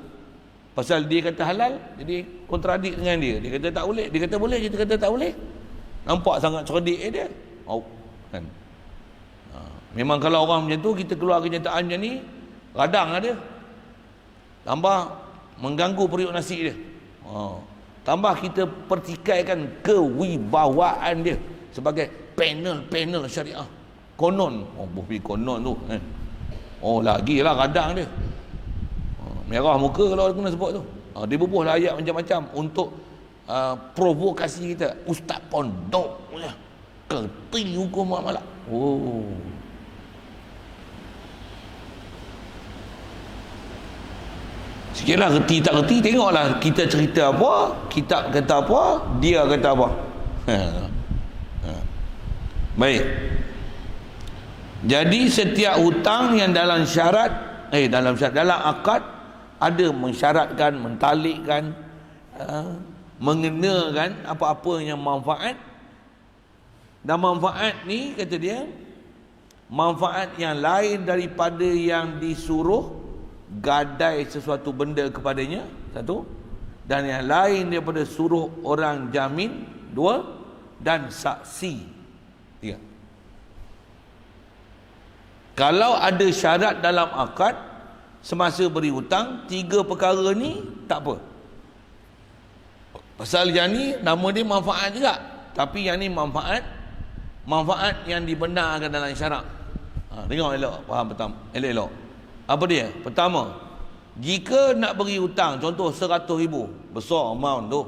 Pasal dia kata halal, jadi kontradik dengan dia. Dia kata tak boleh, dia kata boleh, kita kata tak boleh. Nampak sangat cerdik dia. Kan? Memang kalau orang macam tu, kita keluar kenyataan macam ni, radang ada. Tambah mengganggu periuk nasi dia. Tambah kita pertikaikan kewibawaan dia sebagai panel syariah. Konon, konon tu. Lagilah radang dia. Merah muka kalau aku nak sebut tu. Dia bubuhlah ayat macam-macam untuk provokasi kita. Ustaz pondok punya kerti hukum muamalah. Sikitlah kerti tak kerti, tengoklah kita cerita apa, kitab kata apa, dia kata apa. Baik. Jadi setiap hutang yang dalam dalam akad ada mensyaratkan, mentalikkan, mengenakan apa-apa yang manfaat. Dan manfaat ni kata dia, manfaat yang lain daripada yang disuruh gadai sesuatu benda kepadanya, satu, dan yang lain daripada suruh orang jamin, dua, dan saksi, tiga. Kalau ada syarat dalam akad semasa beri hutang, tiga perkara ni tak apa. Pasal yang ni nama dia manfaat juga, tapi yang ni manfaat yang dibenarkan dalam syarak. Tengok elok, faham betul? Elok-elok. Apa dia? Pertama, jika nak beri hutang, contoh 100,000, besar amount tu,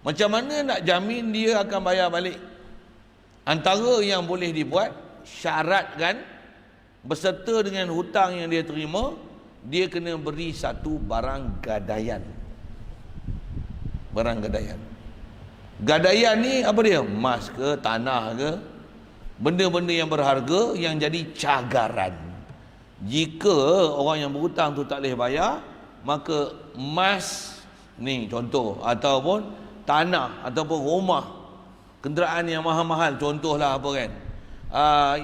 macam mana nak jamin dia akan bayar balik? Antara yang boleh dibuat, syaratkan beserta dengan hutang yang dia terima, dia kena beri satu barang gadaian. Barang gadaian. Gadaian ni apa dia? Emas ke, tanah ke, benda-benda yang berharga yang jadi cagaran. Jika orang yang berhutang tu tak boleh bayar, maka emas ni contoh, ataupun tanah, ataupun rumah, kenderaan yang mahal-mahal, contohlah apa kan,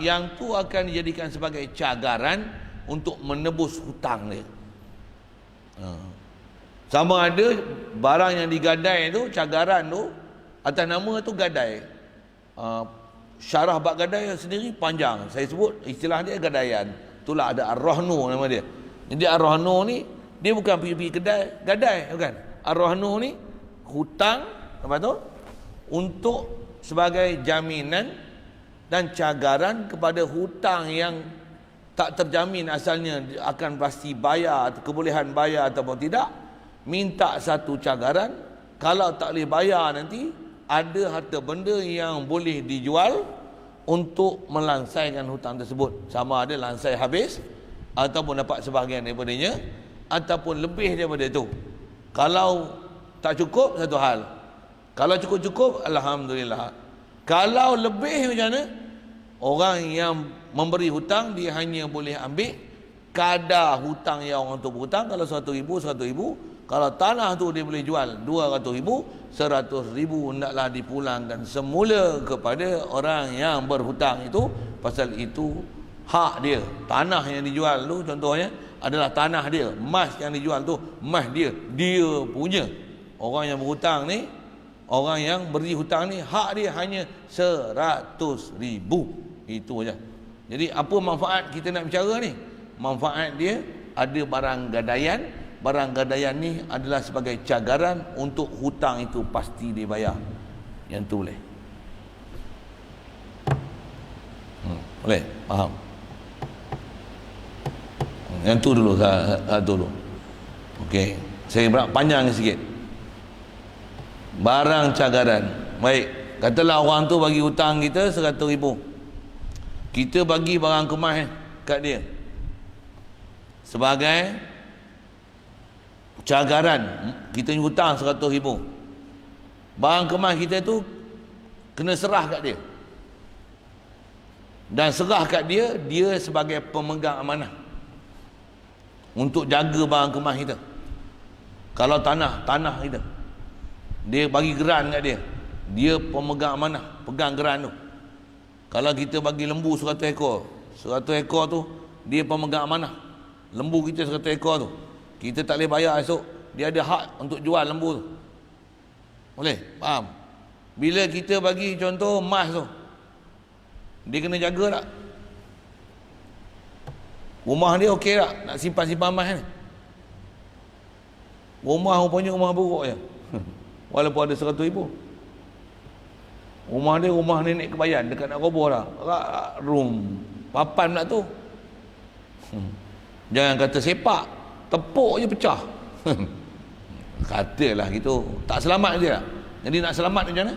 yang tu akan dijadikan sebagai cagaran untuk menebus hutang dia. Sama ada barang yang digadai tu, cagaran tu, atas nama tu gadai. Syarah bab gadai sendiri panjang. Saya sebut istilah dia gadaian. Itulah ada Ar-Rahnu nama dia. Jadi Ar-Rahnu ni dia bukan pergi kedai gadai, bukan. Ar-Rahnu ni hutang, apa tu? Untuk sebagai jaminan dan cagaran kepada hutang yang tak terjamin asalnya akan pasti bayar atau kebolehan bayar ataupun tidak, minta satu cagaran. Kalau tak boleh bayar nanti ada harta benda yang boleh dijual untuk melansaikan hutang tersebut, sama ada lansai habis ataupun dapat sebahagian daripadanya ataupun lebih daripada itu. Kalau tak cukup, satu hal. Kalau cukup-cukup, alhamdulillah. Kalau lebih macam mana? Orang yang memberi hutang dia hanya boleh ambil kadar hutang yang orang tu berhutang. Kalau 100,000, 100,000. Kalau tanah tu dia boleh jual 200,000, 100,000 hendaklah dipulangkan semula kepada orang yang berhutang itu. Pasal itu hak dia. Tanah yang dijual tu contohnya adalah tanah dia. Emas yang dijual tu emas dia, dia punya. Orang yang berhutang ni, orang yang beri hutang ni, hak dia hanya 100,000. Itu aja. Jadi apa manfaat kita nak bicara ni? Manfaat dia ada barang gadaian. Barang gadaian ni adalah sebagai cagaran untuk hutang itu pasti dibayar. Yang tu boleh. Boleh? Faham? Yang tu dulu, satu dulu. Okey, saya panjang sikit. Barang cagaran. Baik, katalah orang tu bagi hutang kita 100,000. Kita bagi barang kemas kat dia sebagai cagaran. Kita hutang 100,000. Barang kemas kita tu kena serah kat dia. Dan serah kat dia, dia sebagai pemegang amanah untuk jaga barang kemas kita. Kalau tanah kita, dia bagi geran kat dia, dia pemegang amanah, pegang geran tu. Kalau kita bagi lembu 100 ekor, 100 ekor tu dia pemegang amanah. Lembu kita 100 ekor tu, kita tak boleh bayar esok, dia ada hak untuk jual lembu tu. Boleh? Faham? Bila kita bagi contoh emas tu, dia kena jaga tak? Rumah dia okey tak? Nak simpan-simpan emas ni? Rumah rupanya rumah buruk je. Walaupun ada 100,000. Rumah dia rumah nenek kebayan dekat nak roboh dah. Room papan pula tu. Jangan kata sepak, tepuk je pecah. Katalah gitu, tak selamat je lah. Jadi nak selamat macam mana?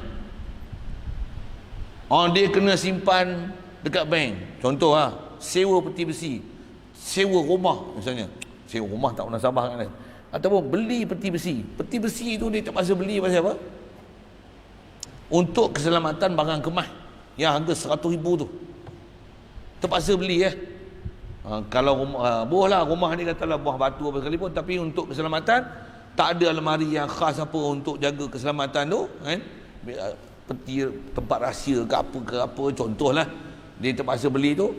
Dia kena simpan dekat bank. Contoh lah, sewa peti besi, sewa rumah misalnya. Sewa rumah tak pernah sabar kan? Ataupun beli peti besi. Peti besi tu dia terpaksa beli pasal apa? Untuk keselamatan barang kemas yang harga 100,000 tu. Terpaksa beli kalau rumah, buahlah rumah ni katalah buah batu apa sekalipun, tapi untuk keselamatan tak ada almari yang khas apa untuk jaga keselamatan tu kan, peti tempat rahsia ke apa contohlah, dia terpaksa beli tu.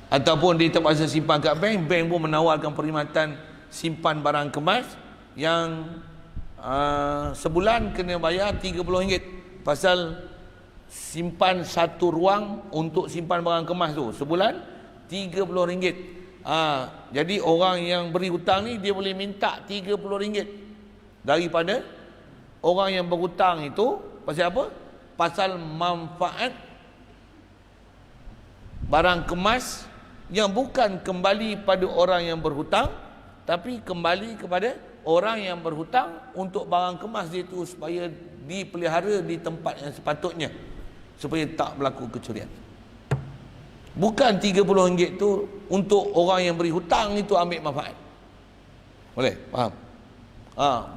Ataupun dia terpaksa simpan kat bank. Bank pun menawarkan perkhidmatan simpan barang kemas yang sebulan kena bayar RM30. Pasal simpan satu ruang untuk simpan barang kemas tu sebulan RM30. Jadi orang yang beri hutang ni dia boleh minta RM30 daripada orang yang berhutang itu. Pasal apa? Pasal manfaat barang kemas yang bukan kembali pada orang yang berhutang, tapi kembali kepada orang yang berhutang untuk barang kemas dia itu supaya dipelihara di tempat yang sepatutnya, supaya tak berlaku kecurian. Bukan RM30 tu untuk orang yang beri hutang itu ambil manfaat. Boleh? Faham?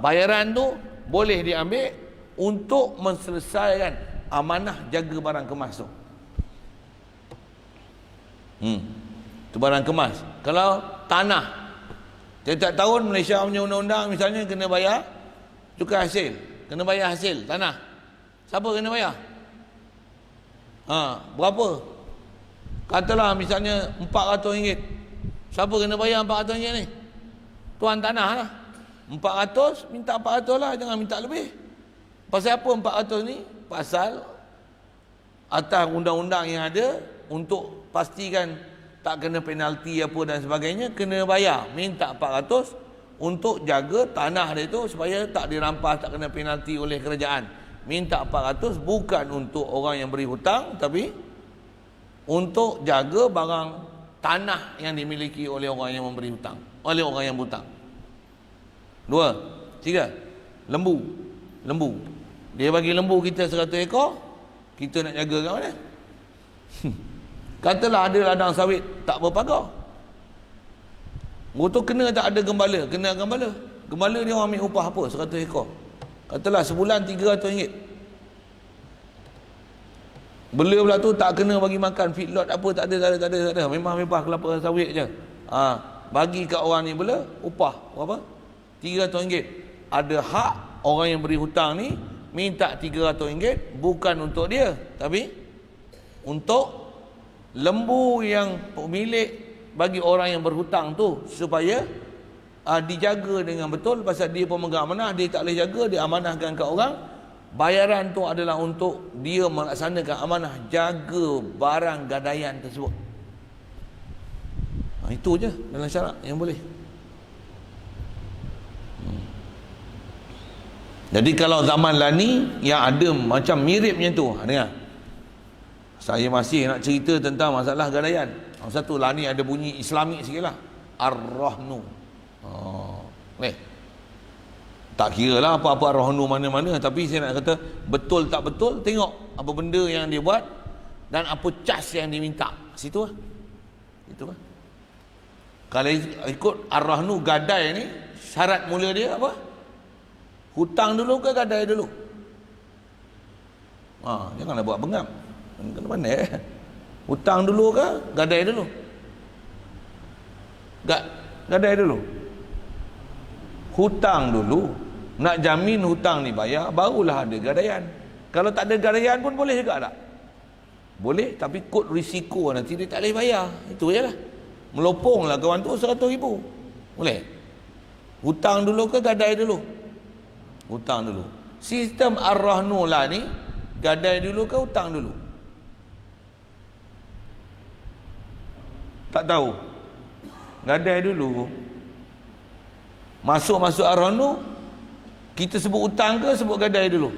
Bayaran tu boleh diambil untuk menselesaikan amanah jaga barang kemas tu. Itu barang kemas. Kalau tanah, setiap tahun Malaysia punya undang-undang misalnya kena bayar cukai hasil, kena bayar hasil tanah. Siapa kena bayar? Berapa? Katalah misalnya RM400. Siapa kena bayar RM400 ni? tuan tanah lah. 400, minta 400 lah, jangan minta lebih. Pasal apa 400 ni? Pasal atas undang-undang yang ada, untuk pastikan tak kena penalti apa dan sebagainya, kena bayar. Minta 400 untuk jaga tanah dia tu supaya tak dirampas, tak kena penalti oleh kerajaan. Minta 400 bukan untuk orang yang beri hutang, tapi untuk jaga barang tanah yang dimiliki oleh orang yang memberi hutang, oleh orang yang berhutang. 2, 3, lembu. Dia bagi lembu kita 100 ekor, kita nak jaga kat mana? Katalah ada ladang sawit tak berpagar, tu kena tak ada gembala? Kena gembala. Gembala dia orang ambil upah apa? 100 ekor. Katalah sebulan RM300. Bela pula tu tak kena bagi makan feedlot apa, tak ada. Memang kelapa sawit je. Bagi kat orang ni bela upah berapa? RM300. Ada hak orang yang beri hutang ni minta RM300 bukan untuk dia, tapi untuk lembu yang pemilik bagi orang yang berhutang tu, supaya dijaga dengan betul. Pasal dia pemegang amanah, dia tak boleh jaga, dia amanahkan ke orang. Bayaran tu adalah untuk dia melaksanakan amanah, jaga barang gadaian tersebut. Itu je dalam syarat yang boleh. Jadi kalau zaman lah ni yang ada macam mirip macam tu, dengar, saya masih nak cerita tentang masalah gadaian. Satu lah ni ada bunyi Islamik sikit lah, Ar-Rahnu. Tak kira lah apa-apa Ar-Rahnu mana-mana, tapi saya nak kata betul tak betul, tengok apa benda yang dia buat dan apa cas yang dia minta. Situ lah. Itu lah. Kalau ikut Ar-Rahnu gadai ni, syarat mula dia apa? Hutang dulu ke gadai dulu? Janganlah buat bengap. Kena pandai. Hutang dulu ke gadai dulu? Gadai dulu. Hutang dulu. Nak jamin hutang ni bayar, barulah ada gadaian. Kalau tak ada gadaian pun boleh juga tak? Boleh, tapi kod risiko nanti dia tak boleh bayar. Itu je lah. Melopong lah kawan tu 100,000. Boleh. Hutang dulu ke gadai dulu? Hutang dulu. Sistem Ar-Rahnu lah ni, gadai dulu ke hutang dulu? Tak tahu. Gadai dulu. Masuk Ar-Rahnu, kita sebut hutang ke sebut gadai dulu?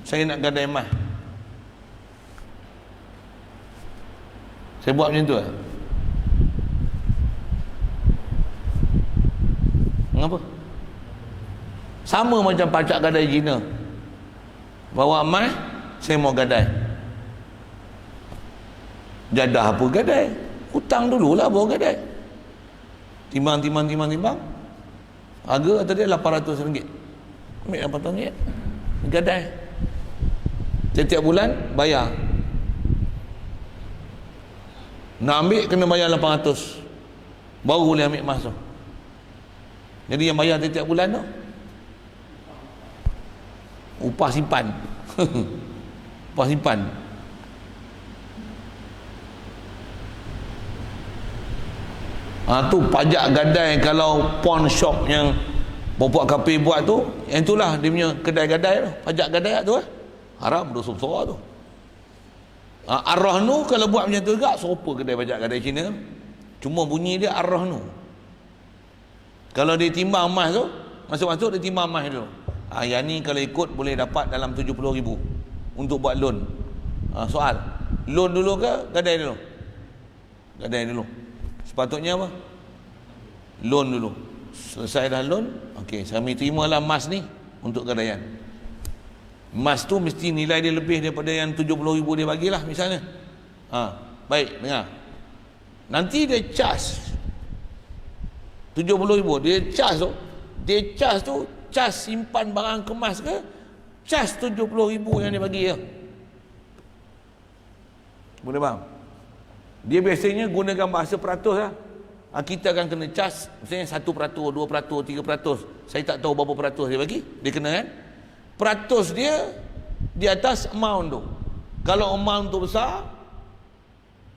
Saya nak gadai emas. Saya buat macam tu lah. Mengapa? Sama macam pacak gadai Cina. Bawa emas, saya mau gadai. Jadah apa gadai? Hutang dululah bawa gadai. Timbang. Harga kata dia RM800. Ambil RM800. Gadai. Setiap bulan bayar. Nak ambil kena bayar RM800. Baru boleh ambil emas tu. Jadi yang bayar setiap bulan tu upah simpan. Upah simpan. Tu pajak gadai. Kalau pawn shop yang Bapak Kapi buat tu, yang itulah dia punya kedai gadai tu, pajak gadai tu haram, dosa besar tu. Ar-Rahnu kalau buat macam tu juga, serupa kedai pajak gadai Cina, cuma bunyi dia Ar-Rahnu. Kalau dia timbang emas tu, masuk-masuk dia timbang emas dulu. Yang ni kalau ikut boleh dapat dalam 70,000 untuk buat loan. Soal, loan dulu ke gadai dulu? Gadai dulu. Sepatutnya apa? Loan dulu. Selesai dah loan, okey, kami terimalah emas ni untuk gadaian. Emas tu mesti nilai dia lebih daripada yang 70,000 dia bagilah misalnya. Baik, dengar. Nanti dia charge 70,000, dia charge tu cas simpan barang kemas ke, cas 70,000 yang dia bagi ya. Boleh faham? Dia biasanya gunakan bahasa peratus lah. Kita akan kena cas misalnya 1%, 2%, 3%. Saya tak tahu berapa peratus dia bagi. Dia kena kan? Peratus dia di atas amount tu. Kalau amount tu besar,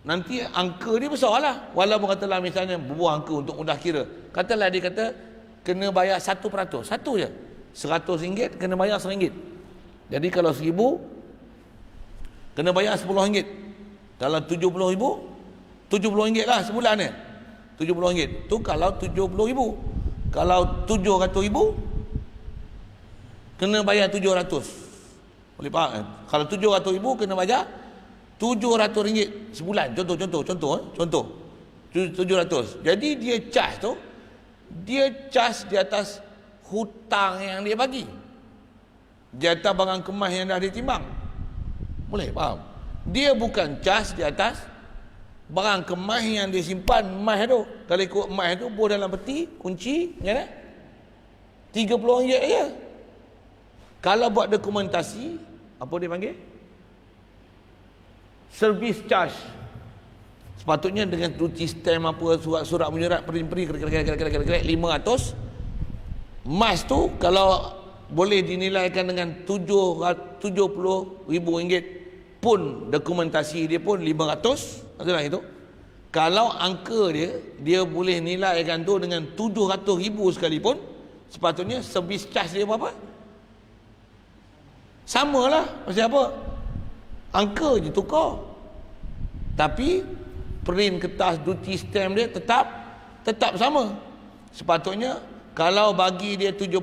nanti angka dia besar lah. Walaupun katalah misalnya berbuah angka untuk mudah kira, katalah dia kata kena bayar 1%, satu je, RM100 kena bayar RM1. Jadi kalau 1,000 kena bayar RM10. Kalau 70,000, RM70 lah sebulan ni. RM70 tu kalau 70,000. Kalau 700,000 kena bayar 700. Boleh faham? Kalau 700,000 kena bayar RM700 sebulan. Contoh 700. Jadi dia charge di atas hutang yang dia bagi, di atas barang kemas yang dah ditimbang. Boleh faham? Dia bukan charge di atas barang kemas yang dia simpan emas tu. Kalau ikut emas tu buah dalam peti, kunci ya kan, RM30 je. Kalau buat dokumentasi, apa dia panggil? Service charge. Sepatutnya dengan duty stamp apa, surat menyurat peri kira-kira 500. Emas tu kalau boleh dinilaikan dengan RM70,000 pun, dokumentasi dia pun 500, adalah itu. Kalau angka dia boleh nilaikan tu dengan 700,000 sekalipun, sepatutnya service charge dia berapa? Samalah. Pasal apa? Angka je tukar. Tapi print kertas duty stamp dia tetap sama. Sepatutnya kalau bagi dia 70,000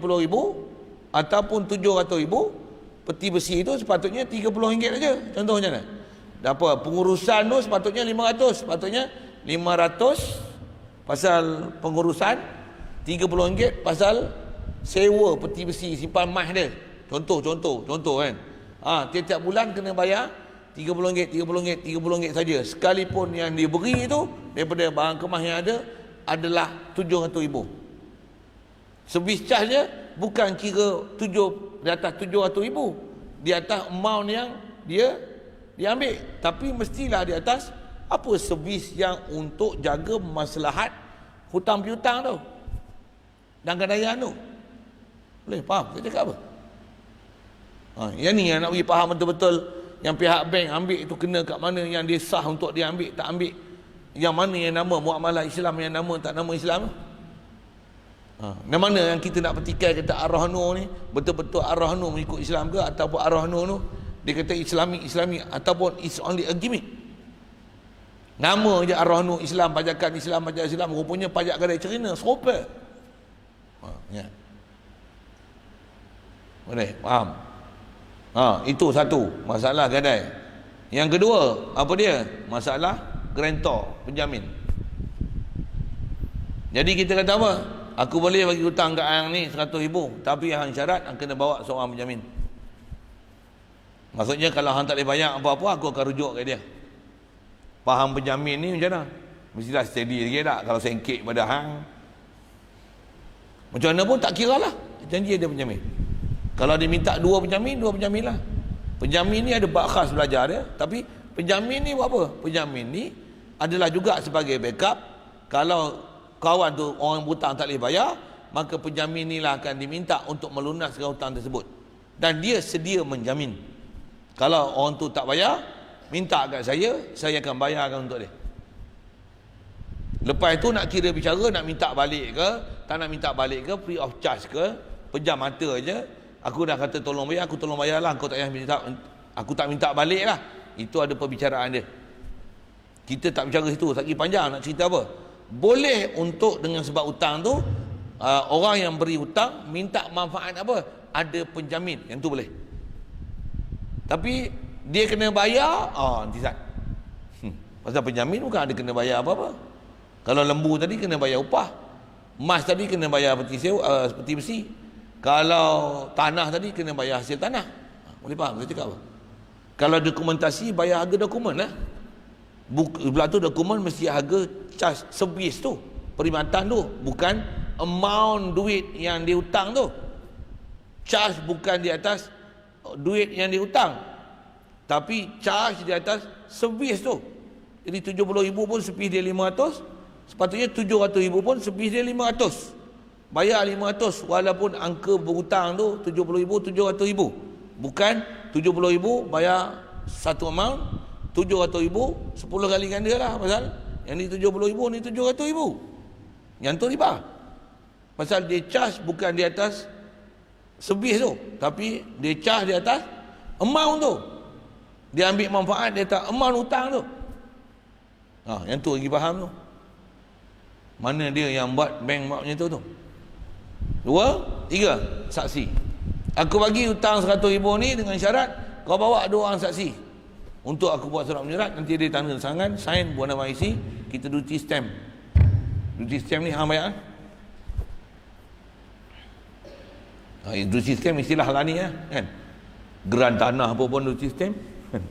ataupun 700,000, peti besi itu sepatutnya RM30 saja. Contohnya mana? Apa? Pengurusan tu sepatutnya 500. Sepatutnya 500 pasal pengurusan, RM30 pasal sewa peti besi simpan emas dia. Contoh kan. Tiap-tiap bulan kena bayar RM30 saja. Sekalipun yang dia beri itu daripada barang kemas yang ada adalah RM700,000. Service charge dia bukan kira di atas RM700,000, di atas amount yang dia ambil, tapi mestilah di atas apa servis yang untuk jaga maslahat hutang piutang tu dan gadaian tu. Boleh faham saya cakap apa? Yang ni yang nak bagi faham betul-betul. Yang pihak bank ambil itu kena kat mana, yang dia sah untuk dia ambil tak ambil, yang mana yang nama muamalah Islam, yang nama tak nama Islam. Yang mana yang kita nak petikai kata Ar-Rahnu ni betul-betul Ar-Rahnu mengikut Islam ke, ataupun Ar-Rahnu tu dia kata Islami, ataupun it's only a gimmick. Nama je Ar-Rahnu Islam, pajakan Islam, pajak Islam, rupanya pajak gadai cerina serupa. Ya. Boleh faham? Itu satu masalah gadai. Yang kedua, apa dia? Masalah grantor, penjamin. Jadi kita kata apa? Aku boleh bagi hutang kat hang ni 100,000, tapi hang syarat hang kena bawa seorang penjamin. Maksudnya kalau hang tak boleh bayar apa-apa, aku akan rujuk ke dia. Faham penjamin ni macam mana? Mestilah steady sikit tak? Kalau sengkit pada hang, macam mana pun tak kira lah, janji ada penjamin. Kalau dia minta dua penjamin lah. Penjamin ni ada bab khas belajar dia. Tapi penjamin ni buat apa? Penjamin ni adalah juga sebagai backup. Kalau kawan tu orang hutang tak boleh bayar, maka penjamin ni lah akan diminta untuk melunaskan hutang tersebut. Dan dia sedia menjamin. Kalau orang tu tak bayar, minta kat saya akan bayarkan untuk dia. Lepas tu nak kira bicara, nak minta balik ke, tak nak minta balik ke, free of charge ke, pejam mata je. Aku dah kata tolong bayar, aku tolong bayar lah, aku tak minta balik lah. Itu ada perbicaraan dia. Kita tak bicara situ, tak panjang nak cerita apa. Boleh untuk dengan sebab hutang tu, orang yang beri hutang minta manfaat apa, ada penjamin, yang tu boleh. Tapi dia kena bayar, nanti sat. Pasal penjamin bukan ada kena bayar apa-apa. Kalau lembu tadi kena bayar upah, emas tadi kena bayar peti besi, kalau tanah tadi kena bayar hasil tanah. Boleh faham saya cakap apa? Kalau dokumentasi, bayar harga dokumen lah. Belah tu dokumen mesti harga charge servis tu, perkhidmatan tu, bukan amount duit yang dihutang tu. Charge bukan di atas duit yang dihutang, tapi charge di atas servis tu. Jadi 70,000 pun servis dia 500, sepatutnya 700,000 pun servis dia 500. Bayar 500 walaupun angka berhutang tu 70,000, 700,000. Bukan 70,000 bayar satu amount, 700,000 10 kali ganda lah, pasal yang ni 70,000, ni 700,000. Yang tu riba. Pasal dia charge bukan di atas sebis tu, tapi dia charge di atas amount tu. Dia ambil manfaat di atas amount hutang tu. Yang tu lagi faham tu. Mana dia yang buat bank buat macam tu? 2, 3 saksi. Aku bagi hutang 100,000 ni dengan syarat kau bawa 2 orang saksi untuk aku buat surat menyurat. Nanti dia tanda tangan, sign, buat nama IC, kita duty stamp. Duty stamp ni hang bayar. Duty stamp istilah lah ni kan. Geran tanah apa pun duty stamp kan.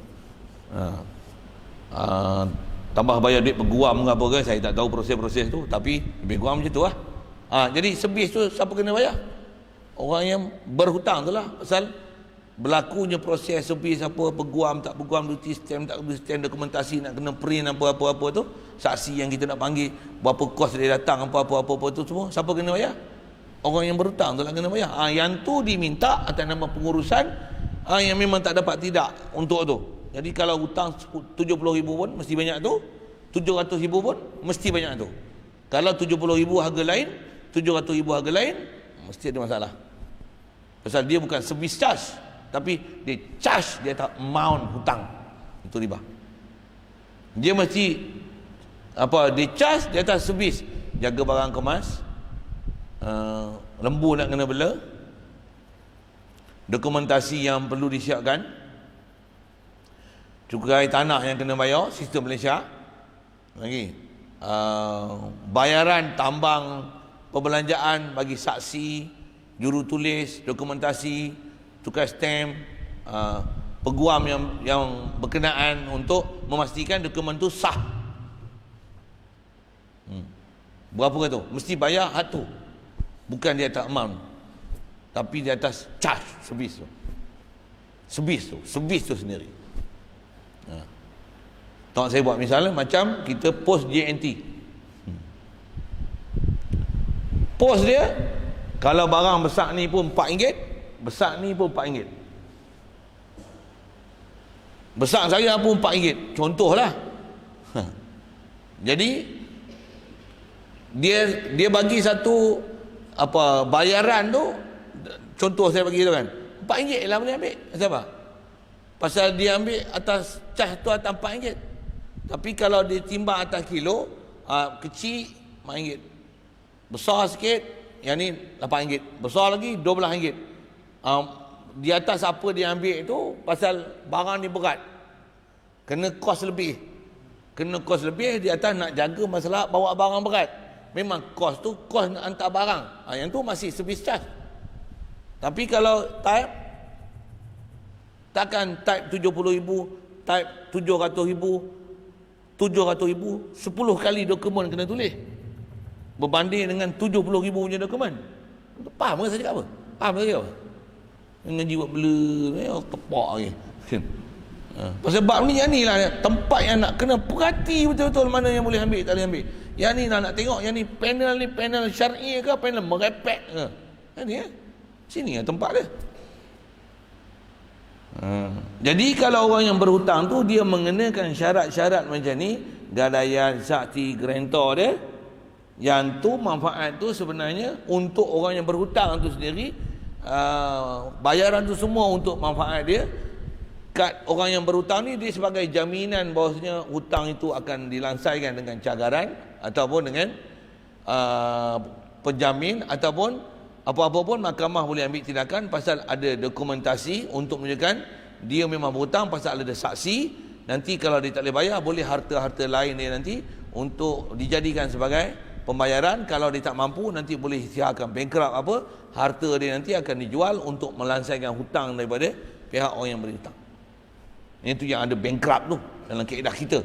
Tambah bayar duit peguam ke apa ke, saya tak tahu proses-proses tu, tapi lebih kurang macam tu lah. Jadi sebis tu siapa kena bayar? Orang yang berhutang tu lah. Pasal berlakunya proses sebis apa, peguam tak peguam, duty stamp tak duty stamp, dokumentasi nak kena print apa-apa tu, saksi yang kita nak panggil, berapa kos dia datang, apa-apa tu semua, siapa kena bayar? Orang yang berhutang tu lah kena bayar. Yang tu diminta atas nama pengurusan yang memang tak dapat tidak untuk tu. Jadi kalau hutang 70,000 pun mesti banyak tu, 700,000 pun mesti banyak tu. Kalau 70,000 harga lain, 700,000 harga lain, mesti ada masalah. Pasal dia bukan service charge, tapi dia charge di atas amount hutang. Itu riba. Dia mesti dia charge di atas servis, jaga barang kemas, lembu nak kena bela, dokumentasi yang perlu disiapkan, cukai tanah yang kena bayar, sistem Malaysia lagi, bayaran tambang perbelanjaan bagi saksi, jurutulis, dokumentasi, cukai stamp, peguam yang berkenaan untuk memastikan dokumen tu sah. Berapa tu? Mesti bayar hak tu. Bukan di atas amount, tapi di atas charge servis tu. Servis tu sendiri. Tengok saya buat misalnya macam kita post JNT. Post dia kalau barang besar ni pun RM4, besar ni pun RM4. Besar saya pun RM4. Contohlah. Jadi dia bagi satu bayaran tu, contoh saya bagi tu kan, RM4 lah boleh ambil. Kenapa? Pasal dia ambil atas charge tu atas RM4. Tapi kalau dia timbang atas kilo, kecil RM4, besar sikit yang ni RM8, besar lagi RM12. Di atas apa dia ambil tu, pasal barang ni berat, kena kos lebih. Di atas nak jaga masalah bawa barang berat. Memang kos tu kos nak hantar barang, yang tu masih service charge. Tapi kalau type, takkan type 70,000, type 700,000, 10 kali dokumen kena tulis, berbanding dengan 70,000 punya dokumen. Faham ke saya cakap apa? Faham ke saya apa? Dengan jiwa bela, tepak lagi. Pasal bab ni yang ni lah tempat yang nak kena perhati betul-betul mana yang boleh ambil, tak boleh ambil. Yang ni nak tengok, yang ni panel syar'i ke, panel merepek ke. Yang ni sini lah tempat dia. Jadi kalau orang yang berhutang tu dia mengenakan syarat-syarat macam ni, gadaian, saksi, grantor dia, yang tu manfaat tu sebenarnya untuk orang yang berhutang tu sendiri. Bayaran tu semua untuk manfaat dia. Kad orang yang berhutang ni dia sebagai jaminan bahawasanya hutang itu akan dilansaikan dengan cagaran ataupun dengan penjamin, ataupun apa-apa pun mahkamah boleh ambil tindakan pasal ada dokumentasi untuk menunjukkan dia memang berhutang, pasal ada saksi. Nanti kalau dia tak boleh bayar, boleh harta-harta lain dia nanti untuk dijadikan sebagai pembayaran. Kalau dia tak mampu, nanti boleh isytiharkan bankrupt apa, harta dia nanti akan dijual untuk melansaikan hutang daripada pihak orang yang berhutang. Itu yang ada bankrupt tu dalam kaedah kita.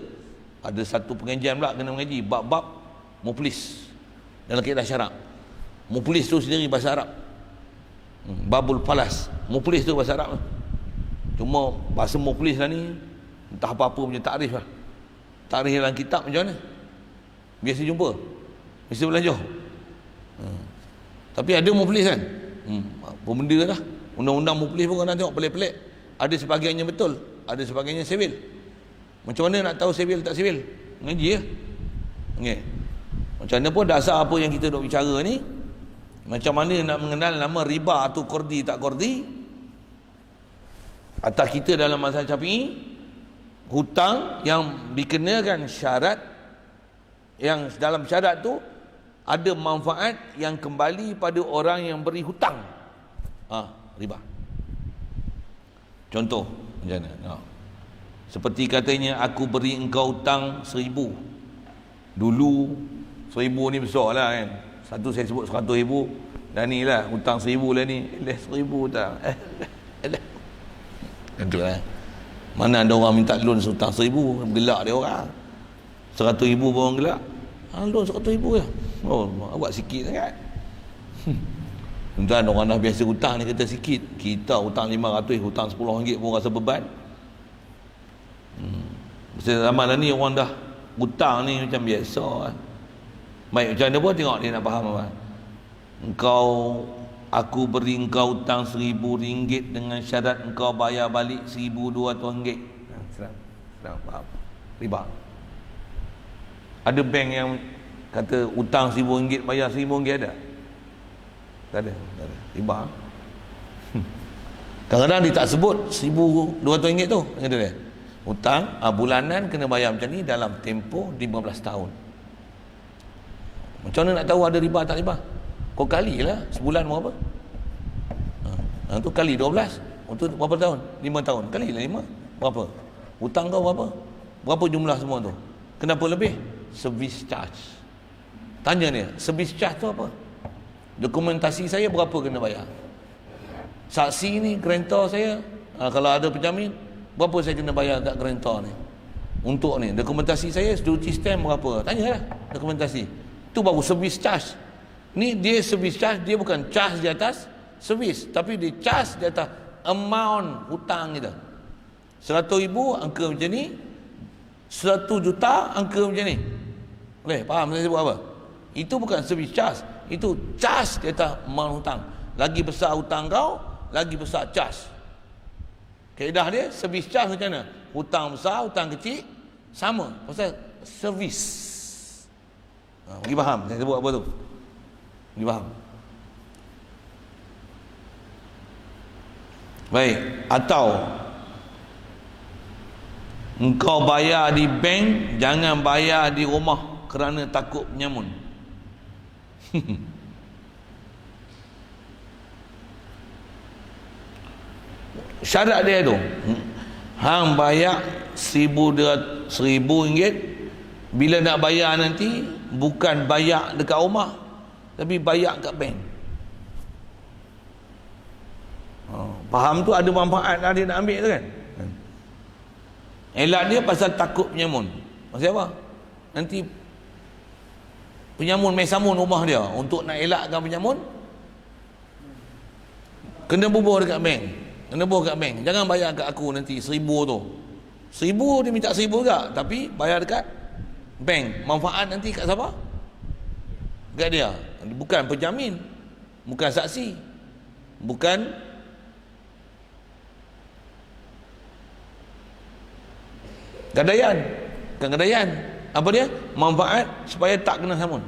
Ada satu pengajian pula kena mengaji bab-bab muflis dalam kaedah syarak. Muflis tu sendiri bahasa Arab, babul falas. Muflis tu bahasa Arab. Cuma bahasa muflis lah ni entah apa-apa punya takrif lah. Takrif dalam kitab macam mana, biasa jumpa, biasa belajar. Tapi ada muflis kan, apa benda lah. Undang-undang muflis pun kadang tengok pelik-pelik. Ada sebahagiannya betul, ada sebahagiannya sivil. Macam mana nak tahu sibil tak sibil? Ngaji ya. Okay. Macam mana pun dasar apa yang kita duk bicara ni, macam mana nak mengenal nama riba tu kordi tak kordi? Atas kita dalam mazhab Syafi'i, hutang yang dikenakan syarat, yang dalam syarat tu ada manfaat yang kembali pada orang yang beri hutang, riba. Contoh macam mana? Seperti katanya, aku beri engkau hutang 1,000. Dulu 1,000 ni besar lah kan. Satu saya sebut 100,000, dan ni lah hutang 1,000 lah ni. 1,000 hutang. Tentu lah. Mana ada orang minta loan hutang 1,000, gelak dia orang. 100,000 pun orang gelak. Loan 100,000 je. Oh, awak sikit sangat. Tuan orang dah biasa hutang ni kata sikit. Kita hutang 500, hutang RM10 pun rasa beban. Zaman ni orang dah hutang ni macam biasa. Baik, macam mana pun tengok dia nak faham apa. Aku beri engkau hutang RM1,000 dengan syarat engkau bayar balik RM1,200. Senang faham. Riba. Ada bank yang kata hutang RM1,000 bayar RM1,000 ada? Tak ada. Riba. Kadang-kadang dia tak sebut RM1,200 tu, kata dia. Hutang bulanan kena bayar macam ni dalam tempoh 15 tahun. Macam mana nak tahu ada riba tak riba? Kau kalilah sebulan berapa? Tu kali 12. Untuk berapa tahun? 5 tahun. Kalilah 5. Berapa? Hutang kau berapa? Berapa jumlah semua tu? Kenapa lebih? Service charge. Tanya dia, service charge tu apa? Dokumentasi saya berapa kena bayar? Saksi ni, guarantor saya, kalau ada penjamin, berapa saya kena bayar kat guarantor ni? Untuk ni, dokumentasi saya, security stamp berapa? Tanyalah dokumentasi. Tu baru service charge. Ni dia service charge, dia bukan charge di atas servis, tapi dia charge di atas amount hutang kita. 100,000 angka macam ni, 100 juta angka macam ni. Boleh faham saya sebut apa? Itu bukan service charge, itu charge di atas amount hutang. Lagi besar hutang kau, lagi besar charge. Kaedah dia service charge macam mana? Hutang besar, hutang kecil sama, pasal servis. Bagi faham saya sebut apa tu? Bagi faham. Baik, atau engkau bayar di bank, jangan bayar di rumah kerana takut penyamun. Syarat dia tu, hang bayar RM1,000, bila nak bayar nanti bukan bayar dekat rumah, tapi bayar kat bank. Faham tu ada manfaat lah dia nak ambil tu kan. Elak dia pasal takut penyamun. Pasal apa? Nanti penyamun main samun rumah dia, untuk nak elakkan penyamun kena bubuh dekat bank. Kena bubuh dekat bank. Jangan bayar kat aku nanti 1,000 tu. 1,000 dia minta 1,000 juga, tapi bayar dekat bank. Manfaat nanti kat siapa? Kat dia. Bukan penjamin, bukan saksi, bukan gadaian. Bukan gadaian. Apa dia? Manfaat supaya tak kena samun.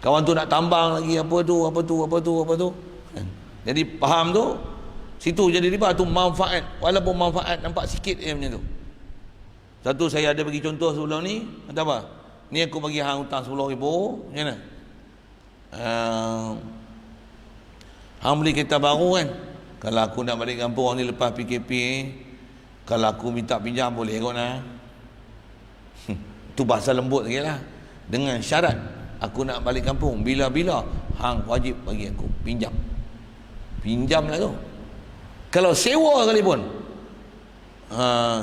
Kawan tu nak tambang lagi apa tu. Jadi faham tu, situ jadi riba tu manfaat. Walaupun manfaat nampak sikit macam tu. Satu saya ada bagi contoh sebelum ni, kata apa? Ni aku bagi hang hutang RM10,000, macam mana? Hang beli kereta baru kan? Kalau aku nak balik kampung ni lepas PKP, kalau aku minta pinjam boleh kot lah. Tu bahasa lembut lagi lah. Dengan syarat aku nak balik kampung, bila-bila hang wajib bagi aku pinjam. Pinjam lah tu. Kalau sewa kali pun,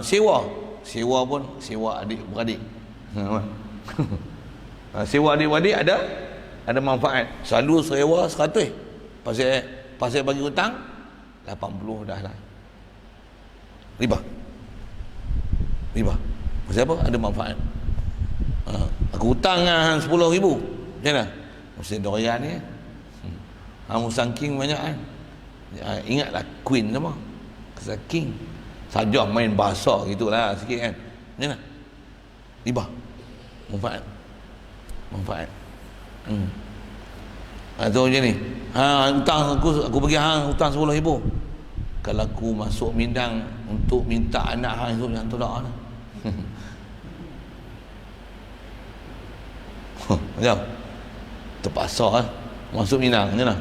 sewa pun sewa adik-beradik. Sewa adik-beradik ada manfaat. Selalu sewa 100, pasal bagi hutang 80 dah lah. Riba. Pasal apa? Ada manfaat. Aku hutang dengan RM10,000, macam mana? Mesti doyan ni. Musang king banyak kan. Ingatlah queen sama. Pasal king saja main bahasa gitulah sikit kan. Macam mana? Riba. Manfaat. Atau macam ni. Hutang aku bagi hang hutang 10,000. Kalau aku masuk Mindang untuk minta anak hang itu yang tolak lah. Macam terpaksa lah masuk Minang je lah.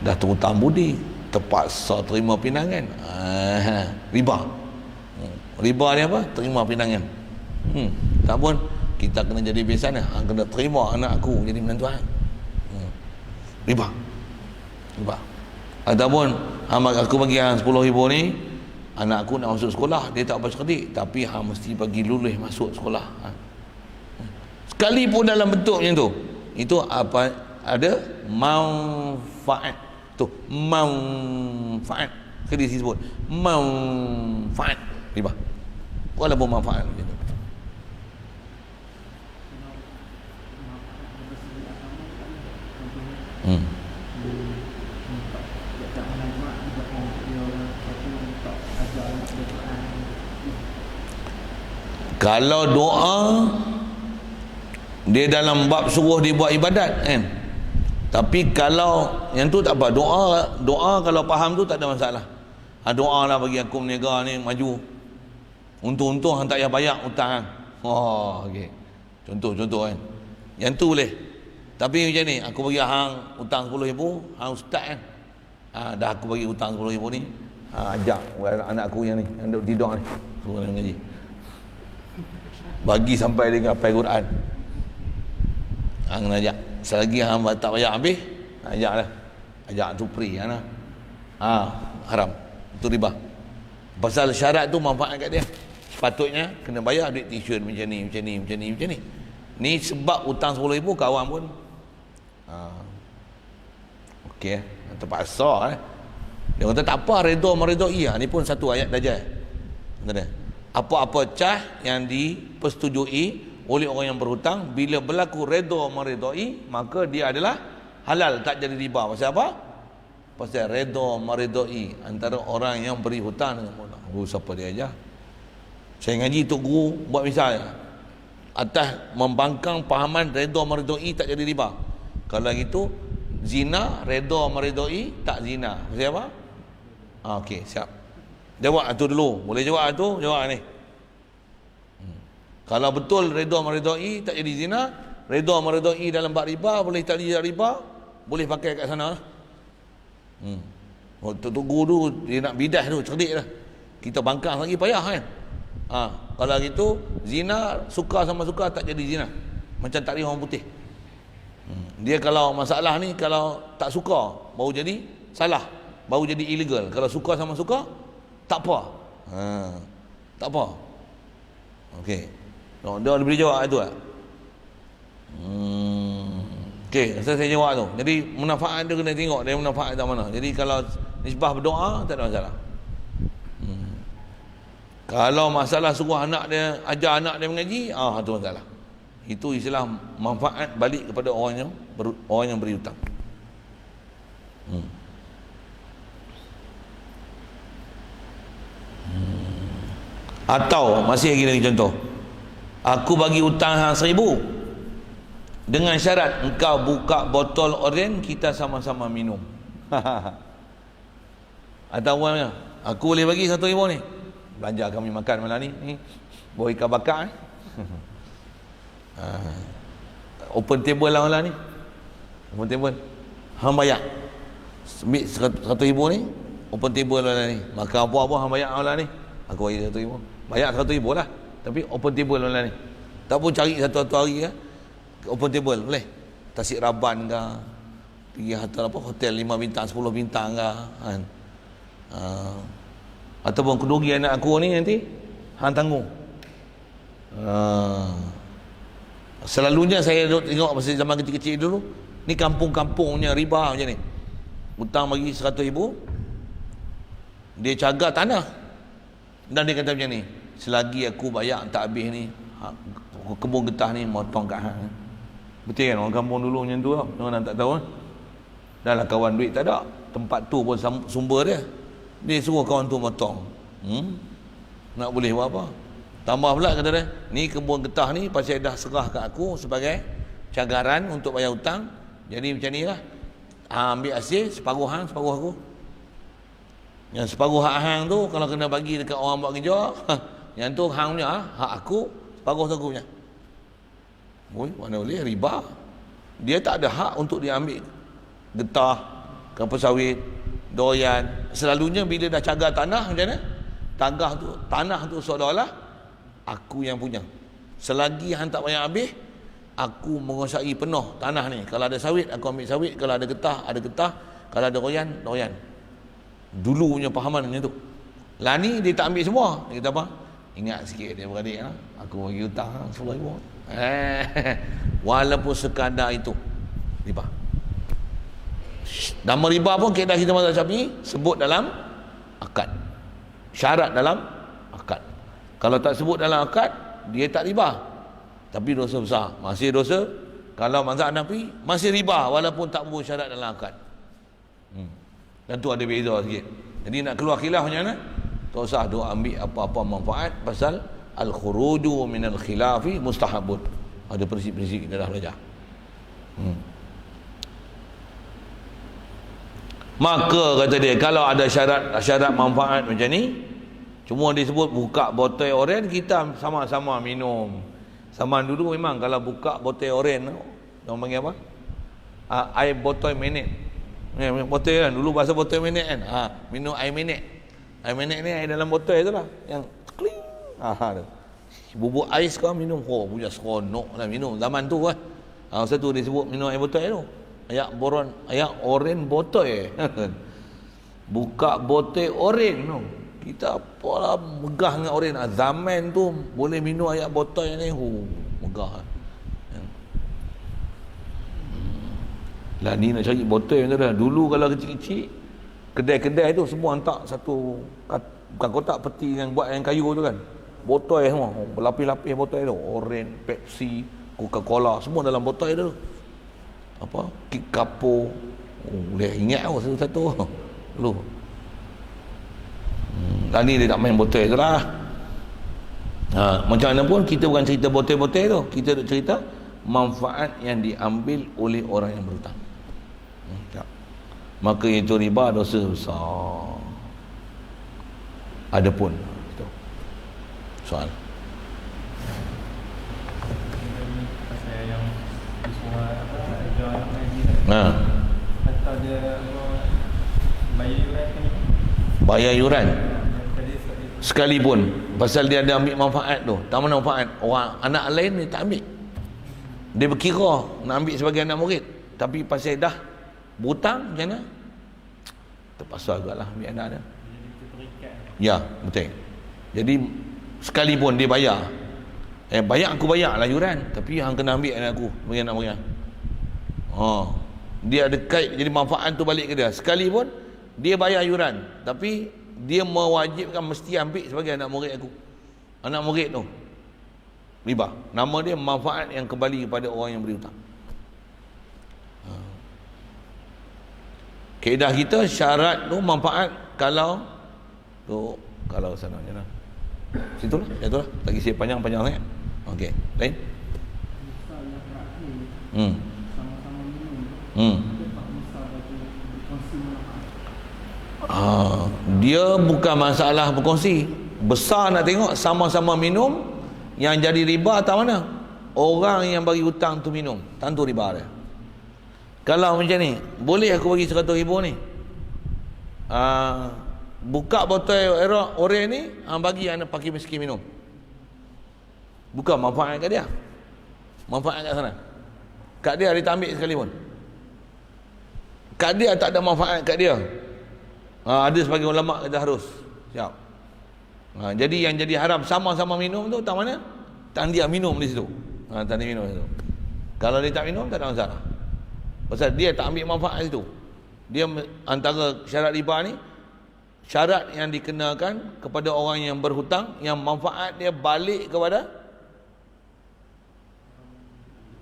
Dah terhutang budi, terpaksa terima pinangan. Riba. Riba ni apa? Terima pinangan. Tak pun kita kena jadi besan lah. Kena terima anak aku jadi menantu hang. Riba. Ataupun aku bagi hang 10,000 ni, anak aku nak masuk sekolah, dia tak baca cerdik, tapi hang mesti bagi lulus masuk sekolah. Sekalipun dalam bentuk macam tu, itu apa? Ada manfaat. Tu manfaat. Kena disebut manfaat. Riba. Walaupun manfaat macam tu. Kalau doa dia dalam bab suruh dia buat ibadat kan. Tapi kalau yang tu tak apa, doa kalau faham tu tak ada masalah. Doa lah bagi aku meniaga ni maju. Untung-untung hang tak payah bayar hutang hang. Okey. Contoh kan. Yang tu boleh. Tapi macam ni, aku bagi hang hutang 10,000, hang ustaz kan. Dah aku bagi hutang 10,000 ni, ajak anak aku yang ni, yang duduk tidur ni, suruh dia mengaji. Bagi sampai dia hafal Quran. Hang nak ajak. Selagi hang tak payah habis, ajaklah. Ajak tu free kan. Haram. Itu riba. Pasal syarat tu manfaat kat dia. Sepatutnya kena bayar duit tuition macam ni. Ni sebab hutang 10,000 kawan pun okey, terpaksa dia kata tak apa, redha meredai. Ni pun satu ayat dajal. Kata apa-apa cah yang dipersetujui oleh orang yang berhutang, bila berlaku redha meredai, maka dia adalah halal, tak jadi riba. Pasal apa? Pasal redha meredai antara orang yang beri hutang dengan orang. Siapa dia ajar? Saya ngaji tok guru buat misal atas membangkang pahaman redha meredai tak jadi riba. Kalau gitu zina redha meredai tak zina. Pasal apa? Okey, siap. Jawab tu dulu. Boleh jawab tu? Jawab ni. Kalau betul redha meredai tak jadi zina, redha meredai dalam bab riba boleh tak jadi riba, boleh pakai kat sana. Tok guru tu dia nak bidah tu, cerdik lah. Kita bangkang lagi payah kan. Kalau gitu zina suka sama suka tak jadi zina. Macam takrif orang putih. Dia kalau masalah ni, kalau tak suka baru jadi salah, baru jadi illegal. Kalau suka sama suka tak apa. Tak apa. Okey. Dia boleh jawab itu tak? Okey, saya jawab tu. Jadi manfaat dia kena tengok dia manfaat tak mana. Jadi kalau nisbah berdoa tak ada masalah. Kalau masalah suruh anak dia, ajar anak dia mengaji, itu masalah. Itu istilah manfaat balik kepada orang yang beri hutang. Atau masih lagi contoh, aku bagi hutang hang 1,000 dengan syarat engkau buka botol oren, kita sama-sama minum. Atau aku boleh bagi 1,000 ni, belanja kami makan malam ni bawa ikan bakar open table lah malam ni, open table hang bayar 100,000 ni, open table malam ni, makan apa-apa hang bayar malam ni, aku bagi 100,000, bayar 100,000 lah, tapi open table malam ni. Tak pun cari satu-satu hari kan, open table boleh, Tasik Raban ke, pergi hotel 5 bintang 10 bintang ke kan. Ataupun keduri anak aku ni nanti hang tanggung. Selalunya saya tengok masa zaman kecil-kecil dulu, ni kampung-kampungnya riba macam ni. Hutang bagi 100,000, dia cagar tanah dan dia kata macam ni, selagi aku bayar tak habis ni, kebun getah ni motong kat hang. Betul kan orang kampung dulu macam tu tau. Orang tak tahu. Dah lah kawan duit tak ada, tempat tu pun sumber dia. dia suruh kawan tu motong. Nak boleh buat apa? Tambah pula kata dia, ni kebun getah ni pasal dah serah kat aku sebagai cagaran untuk bayar hutang. Jadi macam ni lah, ambil hasil separuh hang, separuh aku. Yang separuh hak hang tu kalau kena bagi dekat orang buat kerja, yang tu hang punya, hak aku, separuh tu aku punya. Mana boleh, riba. Dia tak ada hak untuk dia ambil getah, kelapa sawit, durian. Selalunya bila dah cagar tanah macam mana? Tanah tu seolah-olah aku yang punya. Selagi hang tak banyak habis, aku menguasai penuh tanah ni. Kalau ada sawit, aku ambil sawit. Kalau ada getah, ada getah. Kalau ada durian. Dulu punya pahaman macam tu. Lah ni dia tak ambil semua. Dia kata apa? Ingat sikit dia beradik, aku bagi hutang RM10,000. Walaupun sekadar itu riba. Nama riba pun kaedah kita mazhab Syafi'i sebut dalam akad, syarat dalam akad. Kalau tak sebut dalam akad, dia tak riba, tapi dosa besar. Masih dosa. Kalau mazhab Hanafi masih riba walaupun tak buat syarat dalam akad. Dan tu ada beza sikit. Jadi nak keluar khilaf macam mana? Tak usah duk ambil apa-apa manfaat, pasal al-khuruju minal khilafi mustahabun. Ada prinsip-prinsip kita dah belajar. Maka kata dia, kalau ada syarat manfaat macam ni, cuma disebut buka botol oren, kita sama-sama minum. Zaman dulu memang kalau buka botol oren, orang panggil apa? Air botol minit. Botol kan, dulu bahasa botol minit kan. Minum air minit. Air minit ni air dalam botol tu lah, yang kling. Bubuk ais kau minum, punya seronok lah minum zaman tu kan. Satu dia sebut minum air botol tu. Ayak oren botol. Buka botol oren tu. Kita apalah megah dengan oren. Zaman tu boleh minum ayak botol ni, megah. Lah ni nak cari botol yang tu dah. Dulu kalau kecil-kecil, kedai-kedai tu semua hantar satu, bukan kotak, peti yang buat yang kayu tu kan. Botol semua, berlapis-lapis botol tu. Oren, Pepsi, Coca-Cola, semua dalam botol tu. Apa? Kik Kapo. Boleh ingat satu-satu dulu. Dan ni dia tak main botol tu lah. Macam mana pun kita bukan cerita botol-botol tu, kita nak cerita manfaat yang diambil oleh orang yang berhutang. Maka itu riba, dosa besar. Adapun itu soal atau dia bayar yuran ni, bayar yuran sekalipun, pasal dia ada ambil manfaat tu. Tak mana manfaat, orang anak lain dia tak ambil. Dia berkira nak ambil sebagai anak murid, tapi pasal dah berhutang macam mana, terpaksa agaklah ambil anak dia. Ya, betul. Jadi sekalipun dia bayar, aku bayar lah yuran, tapi hang kena ambil anak aku sebagai anak murid. Dia ada kait, jadi manfaat tu balik ke dia. Sekalipun dia bayar yuran, tapi dia mewajibkan mesti ambil sebagai anak murid aku. Anak murid tu riba. Nama dia manfaat yang kembali kepada orang yang beri hutang. Kaedah kita syarat tu manfaat kalau sana je lah. Situlah, jatuhlah. Lagi siap panjang-panjang sangat. Okey, lain. Dia bukan masalah berkongsi. Besar nak tengok sama-sama minum, yang jadi riba tak mana? Orang yang bagi hutang tu minum, tentu riba dia. Kalau macam ni, boleh aku bagi RM100,000 ni, buka botol oren ni, bagi anak fakir miskin minum. Bukan manfaat kat dia, manfaat kat sana. Kat dia tak ambil sekalipun. Kat dia tak ada manfaat kat dia. Ada sebagai ulama kata harus. Siap. Jadi yang jadi haram sama-sama minum tu tak mana? Tak dia minum di situ. Tak dia minum di situ. Kalau dia tak minum tak ada masalah. Pasal dia tak ambil manfaat situ. Dia antara syarat riba ni, syarat yang dikenakan kepada orang yang berhutang, yang manfaat dia balik kepada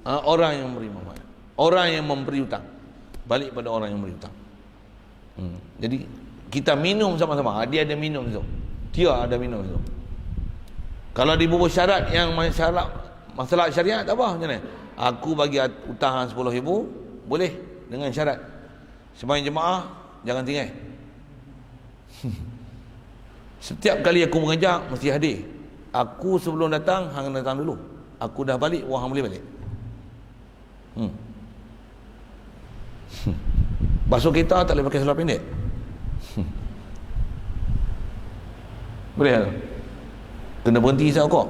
orang yang memberi manfaat. Orang yang memberi hutang balik pada orang yang memberi hutang. Jadi kita minum sama-sama. Dia ada minum tu, dia ada minum tu. Kalau dibubuh syarat yang masalah syariat tak apa, macam mana? Aku bagi hutang 10,000, boleh dengan syarat sembahyang jemaah jangan tinggal. Setiap kali aku mengajak mesti hadir. Aku sebelum datang, hang datang dulu. Aku dah balik, wah hang boleh balik. Basuh kereta tak boleh pakai seluar pendek. Boleh tak? Kena berhenti hisap rokok.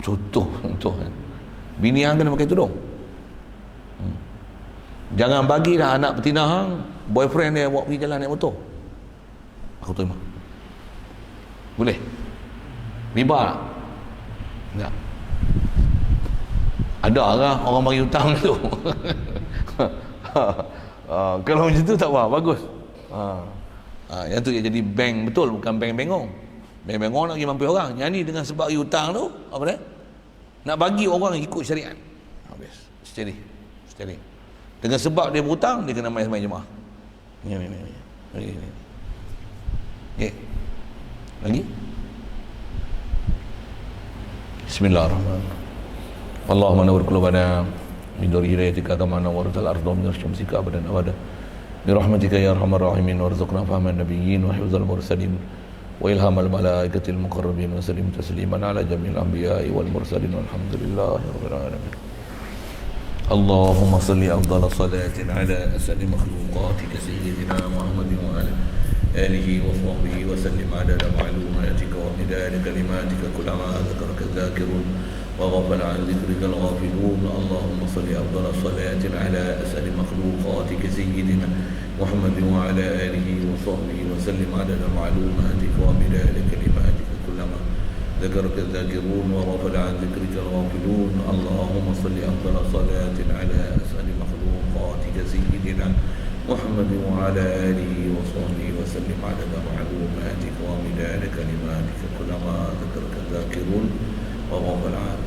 Contoh kan. Bini hang kena pakai tudung. Jangan bagilah anak betina hang, boyfriend dia bawa pergi jalan naik motor. Aku terima. Boleh? Riba tak? Tak. Ada lah orang bagi hutang tu. Kalau macam tu tak apa, bagus. Yang tu jadi bank betul, bukan bank bengong. Bank bengong nak bagi mampu orang. Yang ni dengan sebab hutang tu, apa dia? Nak bagi orang ikut syariat. Habis. Steady. Dengan sebab dia berhutang, dia kena main jemaah. Ni. Okay. Lagi? Bismillahirrahmanirrahim. Allahumma nawwir qulubana min nuri hidayatika kama nawwartal arda min syamsika abadan abada. Bi rahmatika ya arhamar rahimin warzuqna fahman nabiyyin wa hifdzal mursalin wa ilhamal malaikatil muqarrabin wa sallim tasliman ala jamil anbiya'i wal mursalin walhamdulillahi rabbil alamin. Allahumma salli afdal salatin ala asadi makhluqatika sayyidina Muhammadin wa ala alihi wa sahbihi wa sallim adada ma'lumatika wa midada kalimatika kullama dhakaraka dhakirun wa ghafala an dhikrika al-ghafilun. Allahumma salli afdal salatin ala asadi makhluqatika sayyidina Muhammadin wa ala alihi wa sahbihi wa sallim adada ma'lumatika wa midada kalimatika kullama ذكرك الذاكرون وغفل عن ذكرك الغافلون. اللهم صل أفضل صلاة على أسأل مخلوقاتك سيدنا محمد وعلى آله وصحبه وسلم عدد معلوماتك ومداد كلماتك كلما ذكرك الذاكرون وغفل عن